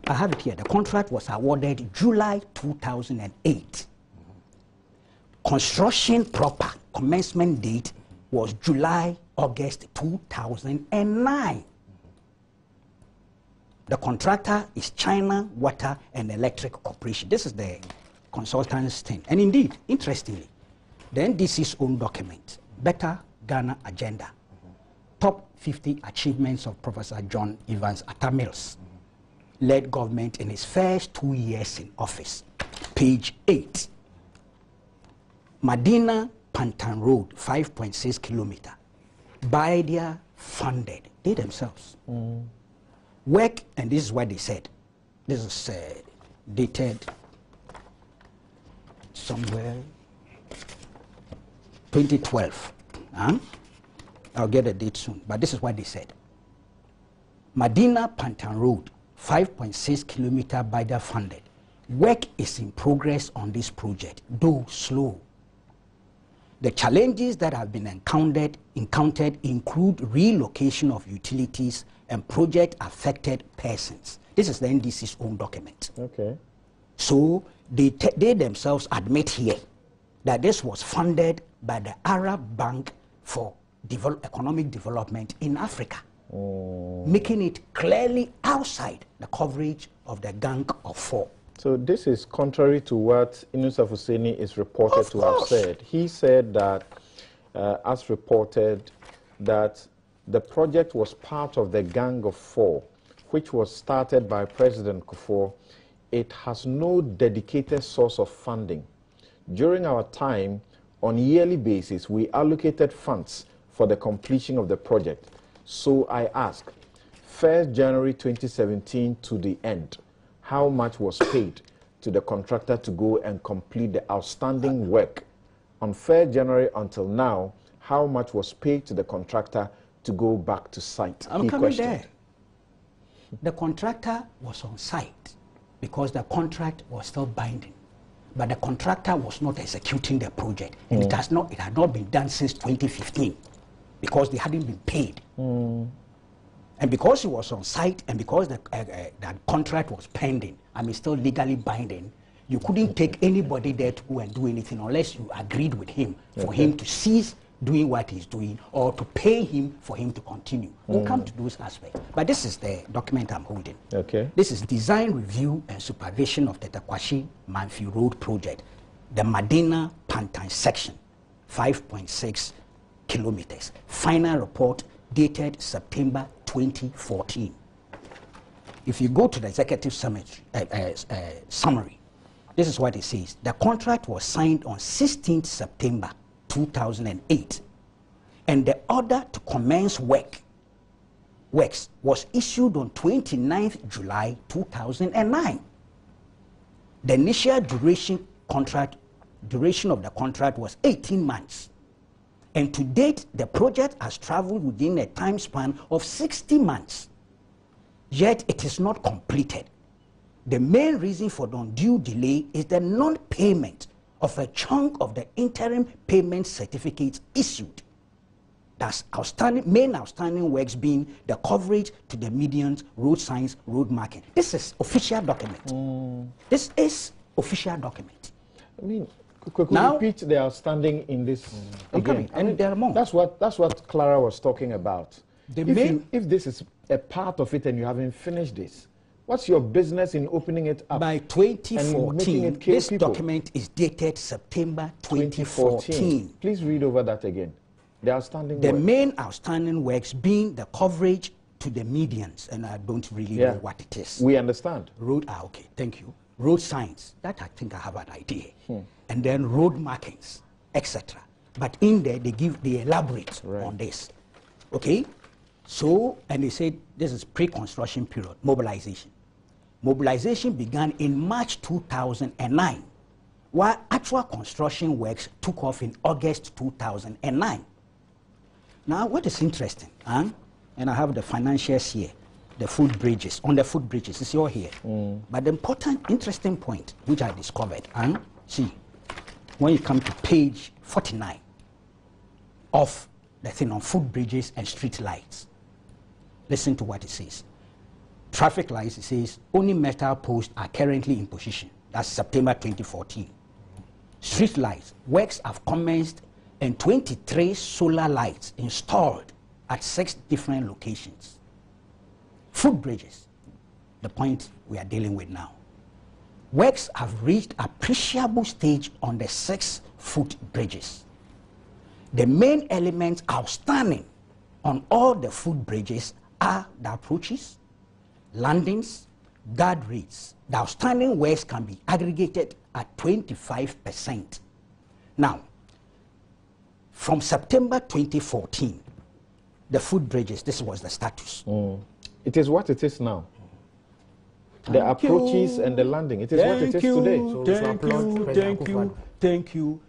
I have it here, the contract was awarded July 2008. Construction proper commencement date was August 2009. The contractor is China Water and Electric Corporation. This is the consultant's thing. And indeed, interestingly, the NDC's own document, Better Ghana Agenda, Top 50 Achievements of Professor John Evans Atta Mills, led government in his first 2 years in office. Page 8. Madina-Pantan Road, 5.6 kilometer. Baidia funded, they themselves. Work, and this is what they said. This is dated somewhere 2012. I'll get a date soon, but this is what they said. Madina-Pantan Road, 5.6 kilometer Baidia funded. Work is in progress on this project, though slow. The challenges that have been encountered include relocation of utilities and project affected persons. This is the NDC's own document. Okay. So they themselves admit here that this was funded by the Arab Bank for Economic Development in Africa, making it clearly outside the coverage of the Gang of 4. So this is contrary to what Inus Afuseni is reported to have said. He said that, as reported, that the project was part of the Gang of 4, which was started by President Kufuor. It has no dedicated source of funding. During our time, on a yearly basis, we allocated funds for the completion of the project. So I ask, 1st January 2017 to the end, how much was paid to the contractor to go and complete the outstanding work? On 1st January until now, how much was paid to the contractor to go back to site? I'm coming there. The contractor was on site because the contract was still binding, but the contractor was not executing the project, and it had not been done since 2015 because they hadn't been paid. And because he was on site and because that contract was pending, still legally binding, you couldn't take anybody there to go and do anything unless you agreed with him for him to cease doing what he's doing or to pay him for him to continue. We'll come to those aspects. But this is the document I'm holding. Okay. This is design, review, and supervision of the Takwashi Manfi Road project, the Madina-Pantan section, 5.6 kilometers. Final report dated September 2014. If you go to the executive summary, this is what it says. The contract was signed on 16th September 2008, and the order to commence works was issued on 29th July 2009. The initial duration of the contract was 18 months. And to date, the project has traveled within a time span of 60 months. Yet it is not completed. The main reason for the undue delay is the non-payment of a chunk of the interim payment certificates issued. That's main outstanding works being the coverage to the medians, road signs, road marking. This is official document. This is official document. I mean, could you repeat the outstanding in this again? And there are more. That's what Clara was talking about. If this is a part of it and you haven't finished this, what's your business in opening it up? By 2014, this document is dated September 2014. Please read over that again. The outstanding The main outstanding works being the coverage to the medians, and I don't really know what it is. We understand. Okay, thank you. Road signs, that I think I have an idea. And then road markings, etc. But in there, they elaborate on this. Okay? So, and they said this is pre-construction period, mobilization. Mobilization began in March 2009, while actual construction works took off in August 2009. Now, what is interesting, and I have the financials here, the foot bridges, on the foot bridges, it's all here. But the important, interesting point, which I discovered, and see, when you come to page 49 of the thing on foot bridges and street lights, listen to what it says. Traffic lights, it says, only metal posts are currently in position. That's September 2014. Street lights, works have commenced and 23 solar lights installed at 6 different locations. Footbridges, the point we are dealing with now. Works have reached appreciable stage on the 6 footbridges. The main elements outstanding on all the footbridges are the approaches, landings, guard rails. The outstanding works can be aggregated at 25%. Now, from September 2014, the footbridges, this was the status. It is what it is now. The approaches and the landing, it is what it is today. So thank you,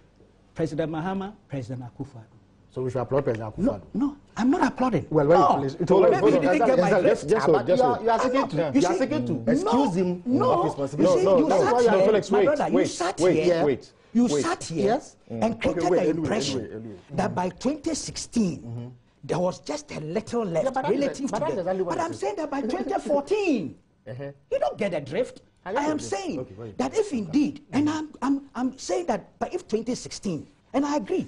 President Mahama, President Akufo-Addo. So we should applaud President Akufo-Addo. No, I'm not applauding. Well, maybe he didn't get my drift. You are seeking to excuse him of responsibility. You sat here and created the impression that by 2016, there was just a little left relative to that. But I'm saying that by 2014, you don't get a drift. I am saying that if indeed, and I'm saying that by if 2016, and I agree,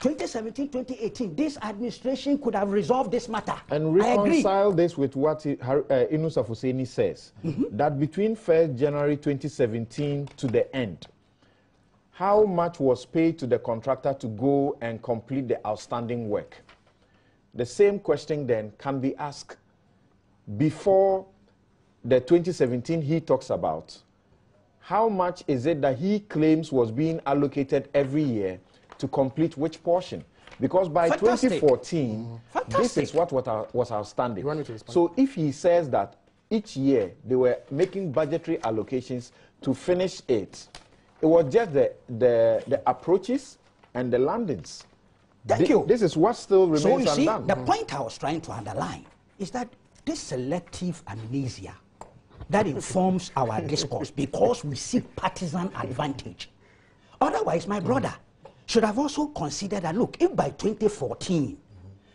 2017, 2018, this administration could have resolved this matter. And reconcile this with what Inusa Fuseni says, that between 1st January 2017 to the end, how much was paid to the contractor to go and complete the outstanding work? The same question then can be asked before the 2017 he talks about. How much is it that he claims was being allocated every year to complete which portion? Because by 2014, this is what was outstanding. So if he says that each year they were making budgetary allocations to finish it, it was just the approaches and the landings. Thank you. This is what still remains undone. So you see, the point I was trying to underline is that this selective amnesia that informs our discourse because we seek partisan advantage. Otherwise, my brother should have also considered that, look, if by 2014,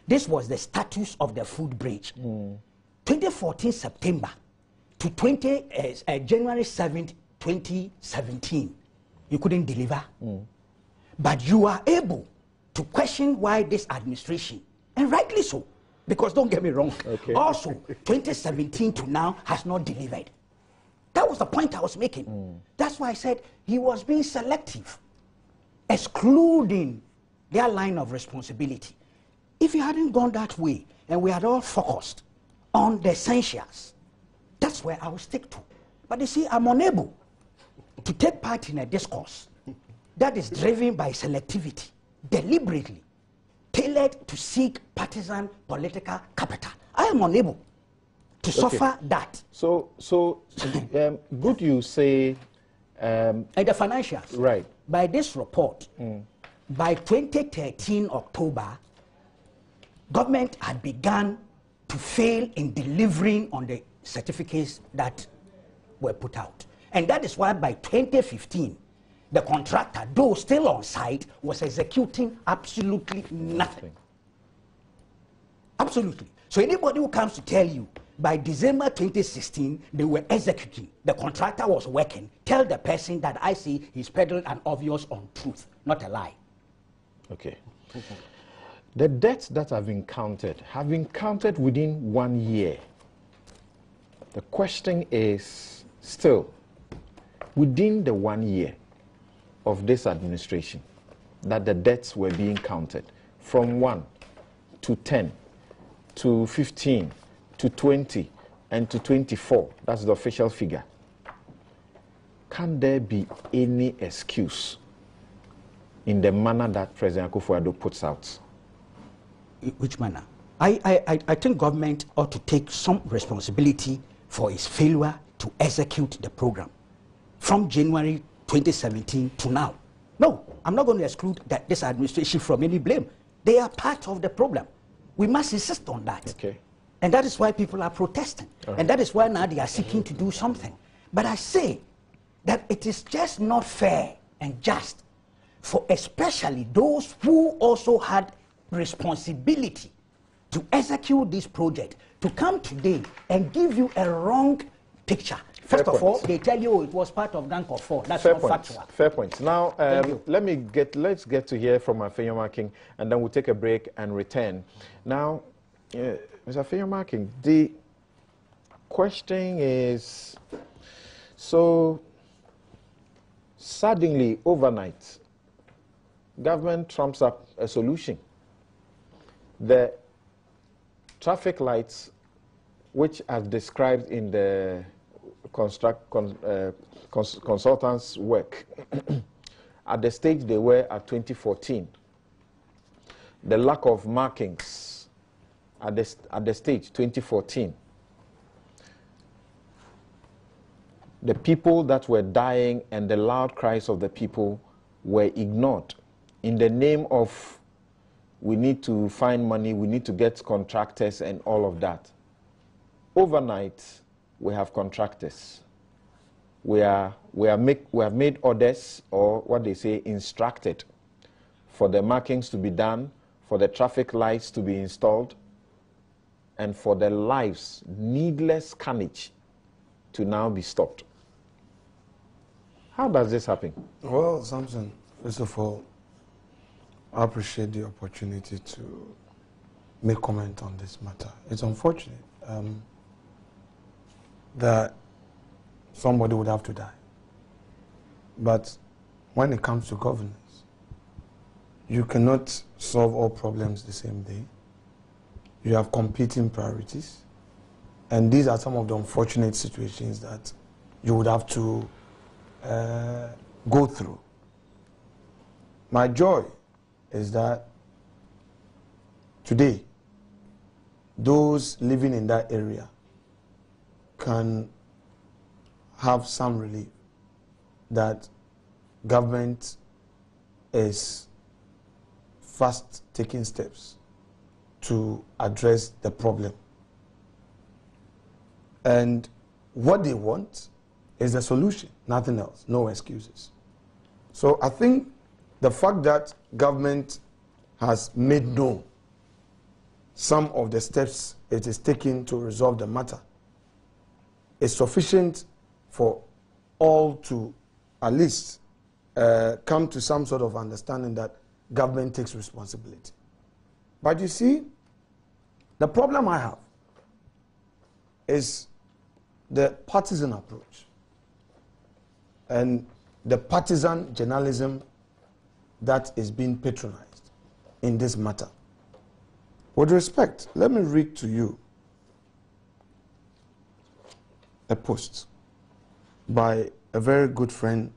this was the status of the footbridge, 2014 September to January 7th, 2017, you couldn't deliver. But you are able to question why this administration, and rightly so, because don't get me wrong, also 2017 to now has not delivered. That was the point I was making. That's why I said he was being selective, excluding their line of responsibility. If he hadn't gone that way and we had all focused on the essentials, that's where I would stick to. But you see, I'm unable to take part in a discourse that is driven by selectivity, deliberately tailored to seek partisan political capital. I am unable to suffer that. So good you say... and the financials. Right. By this report, by 2013 October, government had begun to fail in delivering on the certificates that were put out. And that is why by 2015, the contractor, though still on site, was executing absolutely nothing. Absolutely. So anybody who comes to tell you by December 2016 they were executing, the contractor was working, tell the person that I see he's peddling an obvious untruth, not a lie. Okay. The deaths that have been counted within 1 year. The question is still, within the 1 year of this administration, that the deaths were being counted from 1 to 10 to 15 to 20 and to 24, that's the official figure. Can there be any excuse in the manner that President Akufo-Addo puts out? Which manner? I think government ought to take some responsibility for its failure to execute the program from January 2017 to now. No, I'm not going to exclude this administration from any blame. They are part of the problem. We must insist on that. Okay. And that is why people are protesting. Right. And that is why now they are seeking to do something. But I say that it is just not fair and just for especially those who also had responsibility to execute this project to come today and give you a wrong picture. First of all, they tell you it was part of Gang of Four. That's not factual. Fair point. Now, let's get to hear from Afenyo King, and then we'll take a break and return. Now, Mr. Afenyo King, the question is, so suddenly, overnight, government trumps up a solution. The traffic lights, which are described in the consultants' work, at the stage they were at 2014, the lack of markings at the stage 2014, the people that were dying and the loud cries of the people were ignored in the name of we need to find money, we need to get contractors and all of that. Overnight, we have contractors. We have made orders, or what they say, instructed, for the markings to be done, for the traffic lights to be installed, and for the lives, needless carnage, to now be stopped. How does this happen? Well, Samson, first of all, I appreciate the opportunity to make comment on this matter. It's unfortunate that somebody would have to die. But when it comes to governance, you cannot solve all problems the same day. You have competing priorities. And these are some of the unfortunate situations that you would have to go through. My joy is that today, those living in that area can have some relief that government is fast taking steps to address the problem. And what they want is a solution, nothing else, no excuses. So I think the fact that government has made known some of the steps it is taking to resolve the matter is sufficient for all to at least come to some sort of understanding that government takes responsibility. But you see, the problem I have is the partisan approach and the partisan journalism that is being patronized in this matter. With respect, let me read to you a post by a very good friend,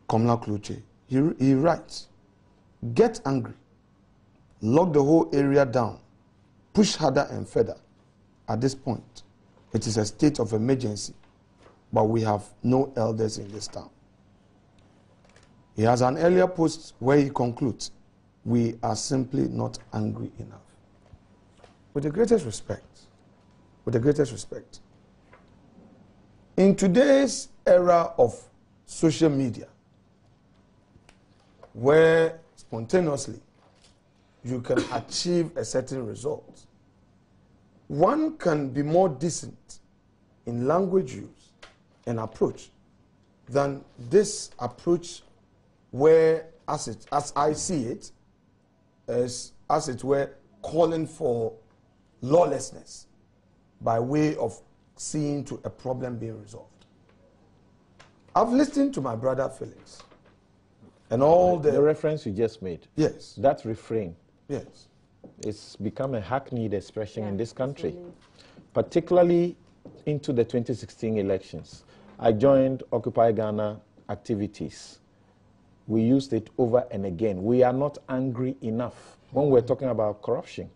Komla Kluche. He writes, "Get angry, lock the whole area down, push harder and further. At this point, it is a state of emergency, but we have no elders in this town." He has an earlier post where he concludes, "We are simply not angry enough." With the greatest respect, in today's era of social media, where spontaneously you can achieve a certain result, one can be more decent in language use and approach than this approach where, as I see it, as it were, calling for lawlessness by way of seeing to a problem being resolved. I've listened to my brother Felix and all the reference you just made. Yes. That refrain. Yes. It's become a hackneyed expression in this country, particularly into the 2016 elections. I joined Occupy Ghana activities. We used it over and again. We are not angry enough when we're talking about corruption.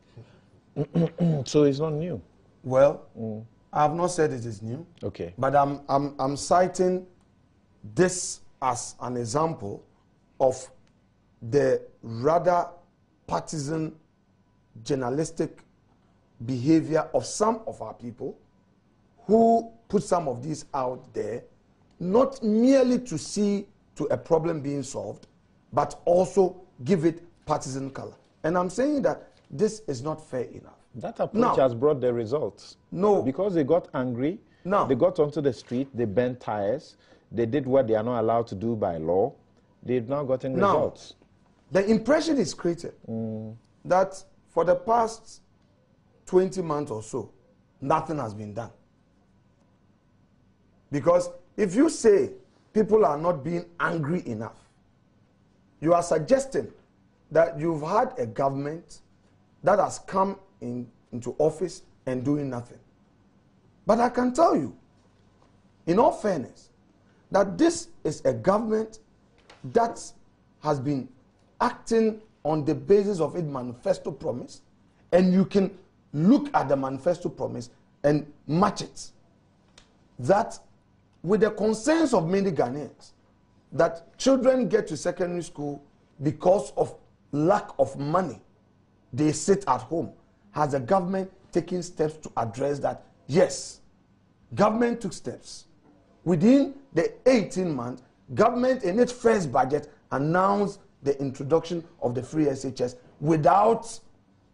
So it's not new. Well, I have not said it is new. Okay. But I'm citing this as an example of the rather partisan, journalistic behavior of some of our people who put some of these out there, not merely to see to a problem being solved, but also give it partisan color. And I'm saying that this is not fair enough. That approach has brought the results. No. Because they got angry, no. They got onto the street, they bent tires, they did what they are not allowed to do by law. They've now gotten results. The impression is created that for the past 20 months or so, nothing has been done. Because if you say people are not being angry enough, you are suggesting that you've had a government that has come into office and doing nothing. But I can tell you, in all fairness, that this is a government that has been acting on the basis of its manifesto promise, and you can look at the manifesto promise and match it. That with the concerns of many Ghanaians, that children get to secondary school because of lack of money, they sit at home. Has the government taken steps to address that? Yes. Government took steps. Within the 18 months, government in its first budget announced the introduction of the free SHS without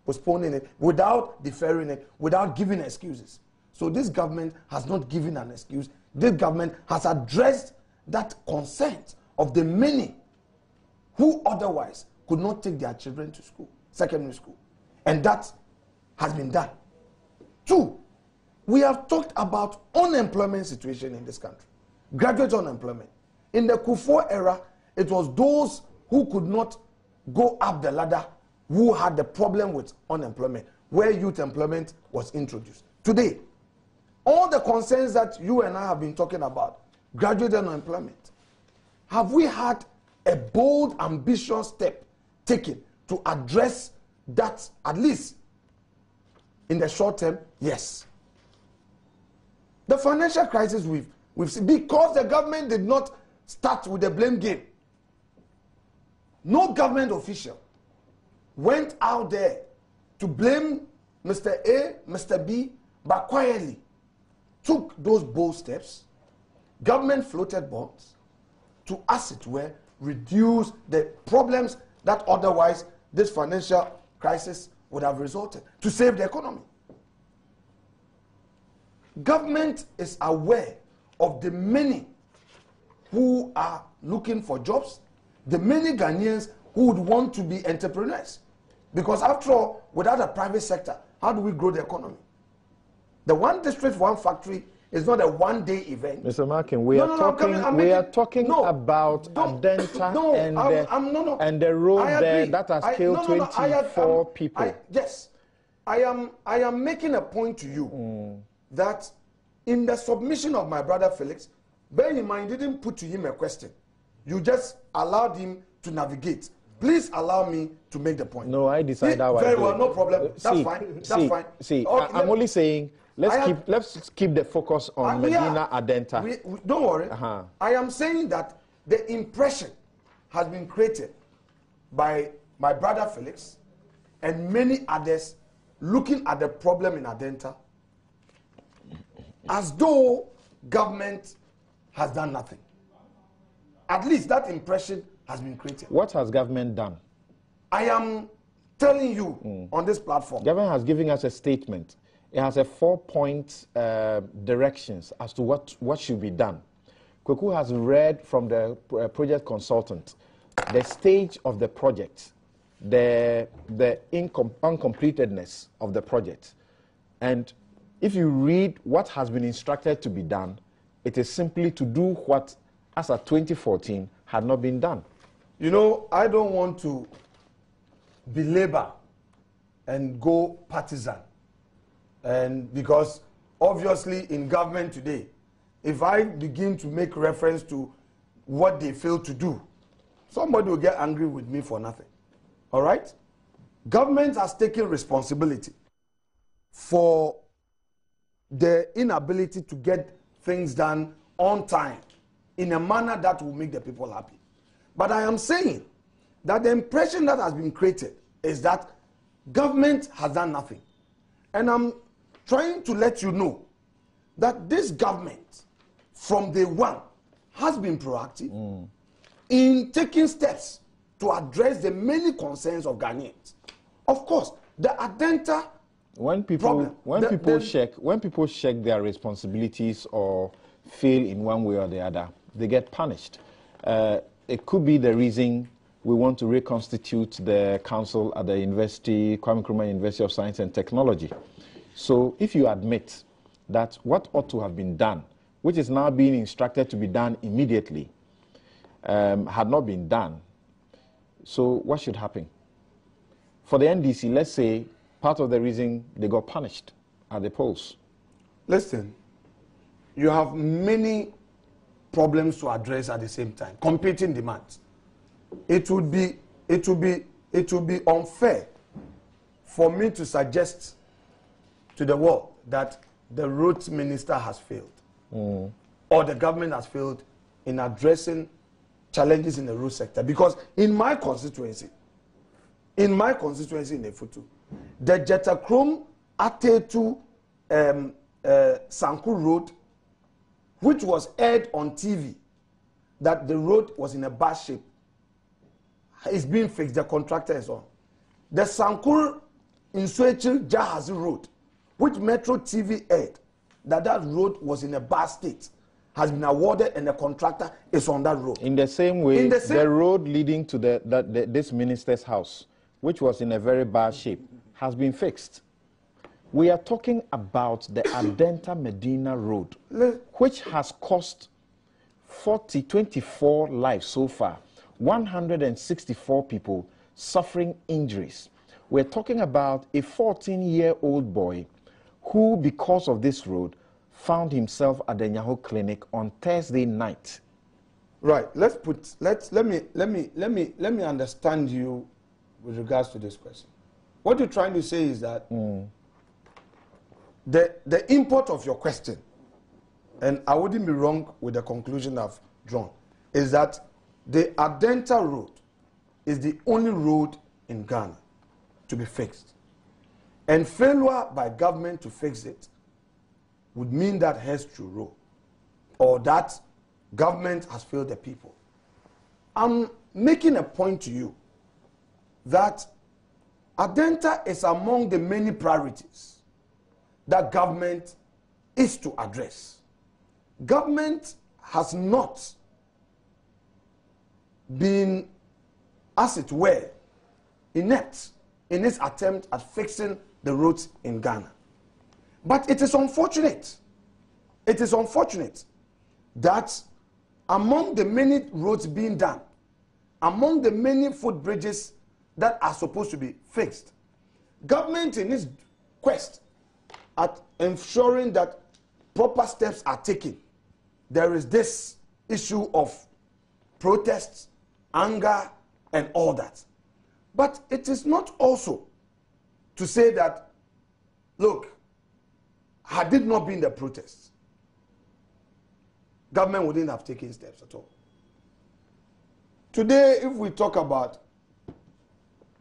postponing it, without deferring it, without giving excuses. So this government has not given an excuse. This government has addressed that concern of the many who otherwise could not take their children to school, secondary school. And that has been done. 2, we have talked about unemployment situation in this country. Graduate unemployment. In the Kufuor era, it was those who could not go up the ladder who had the problem with unemployment, where youth employment was introduced. Today, all the concerns that you and I have been talking about, graduate unemployment, have we had a bold, ambitious step taken to address that, at least in the short term? Yes. The financial crisis we've seen, because the government did not start with the blame game. No government official went out there to blame Mr. A, Mr. B, but quietly took those bold steps. Government floated bonds to, as it were, reduce the problems that otherwise this financial crisis would have resulted, to save the economy. Government is aware of the many who are looking for jobs, the many Ghanaians who would want to be entrepreneurs. Because after all, without a private sector, how do we grow the economy? The one district, one factory is not a one-day event. Mr. Markin, we are talking about Adenta and the road there that has killed 24 people. Yes, I am making a point to you that in the submission of my brother Felix, bear in mind, didn't put to him a question. You just allowed him to navigate. Please allow me to make the point. No, I decide how I do it. Very well, no problem. That's fine. That's fine. See, okay, I'm only saying, let's keep the focus on Madina-Adenta. Don't worry. I am saying that the impression has been created by my brother Felix and many others looking at the problem in Adenta as though government has done nothing. at least that impression has been created. What has government done? I am telling you on this platform. Government has given us a statement. It has a 4-point directions as to what should be done. Kweku has read from the project consultant the stage of the project, the uncompletedness of the project. And if you read what has been instructed to be done, it is simply to do what, as of 2014, had not been done. You know, I don't want to belabor and go partisan. And because obviously in government today, if I begin to make reference to what they fail to do, somebody will get angry with me for nothing. All right? Government has taken responsibility for the inability to get things done on time in a manner that will make the people happy. But I am saying that the impression that has been created is that government has done nothing. And I'm trying to let you know that this government, from day one, has been proactive in taking steps to address the many concerns of Ghanaians. Of course, the Adenta when people check their responsibilities or fail in one way or the other, they get punished. It could be the reason we want to reconstitute the council at the university, Kwame Nkrumah University of Science and Technology. So if you admit that what ought to have been done, which is now being instructed to be done immediately, had not been done, so what should happen? For the NDC, let's say part of the reason they got punished at the polls. Listen, you have many problems to address at the same time, competing demands. It would be unfair for me to suggest to the world that the roads minister has failed or the government has failed in addressing challenges in the road sector. Because in my constituency in Efutu, the Jetakrom Atetu Sanku Road, which was aired on TV, that the road was in a bad shape, is being fixed. The contractor is on. The Sankur Insuechil Jahazi Road, which Metro TV aired, that road was in a bad state, has been awarded, and the contractor is on that road. In the same way, the road leading to this minister's house, which was in a very bad shape, has been fixed. We are talking about the Adenta-Madina road, which has cost 24 lives so far, 164 people suffering injuries. We're talking about a 14-year-old boy who, because of this road, found himself at the Nyaho clinic on Thursday night. Right. Let me understand you with regards to this question. What you're trying to say is that the import of your question, and I wouldn't be wrong with the conclusion I've drawn, is that the Adenta road is the only road in Ghana to be fixed. And failure by government to fix it would mean that heads through road, or that government has failed the people. I'm making a point to you that Adenta is among the many priorities that government is to address. Government has not been, as it were, inept in its attempt at fixing the roads in Ghana. But it is unfortunate that among the many roads being done, among the many footbridges that are supposed to be fixed, government in its quest at ensuring that proper steps are taken, there is this issue of protests, anger, and all that. But it is not also to say that, look, had it not been the protests, government wouldn't have taken steps at all. Today, if we talk about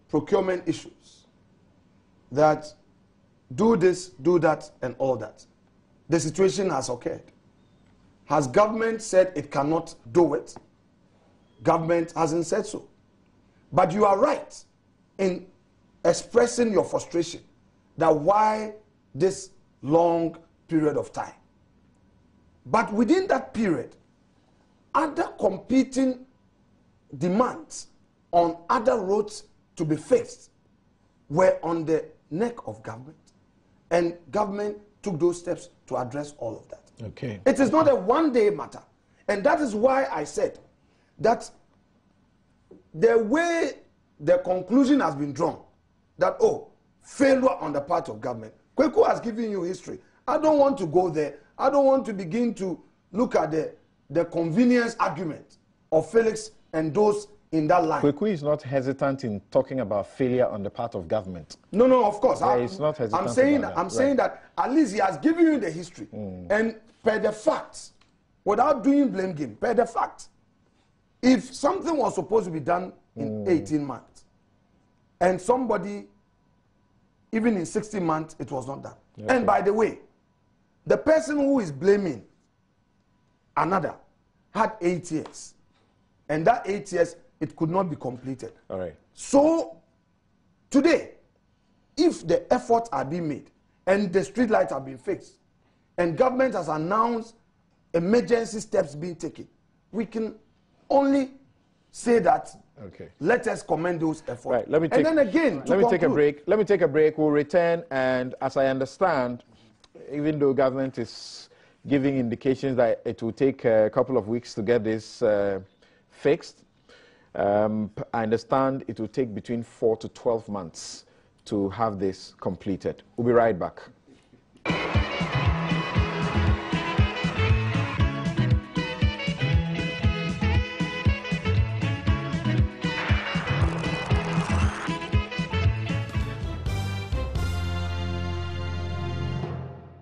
procurement issues, that do this, do that, and all that, the situation has occurred. Has government said it cannot do it? government hasn't said so. But you are right in expressing your frustration that why this long period of time. But within that period, other competing demands on other roads to be fixed were on the neck of government. And government took those steps to address all of that. Okay. It is not a one-day matter. And that is why I said that the way the conclusion has been drawn, that, oh, failure on the part of government. Kweku has given you history. I don't want to go there. I don't want to begin to look at the convenience argument of Felix and those in that line. Kweku is not hesitant in talking about failure on the part of government. No, of course. He's not hesitant. I'm saying that at least he has given you the history. And per the facts, without doing blame game, per the facts, if something was supposed to be done in 18 months, and somebody, even in 60 months, it was not done. Okay. And by the way, the person who is blaming another had 8 years. And that 8 years, it could not be completed. All right. So, today, if the efforts are being made, and the street lights are being fixed, and government has announced emergency steps being taken, we can say that. Okay. Let us commend those efforts. Right. Let me take, and then again, let me take a break. Let me take a break. We'll return, and as I understand, even though government is giving indications that it will take a couple of weeks to get this fixed, I understand it will take between 4 to 12 months to have this completed. We'll be right back.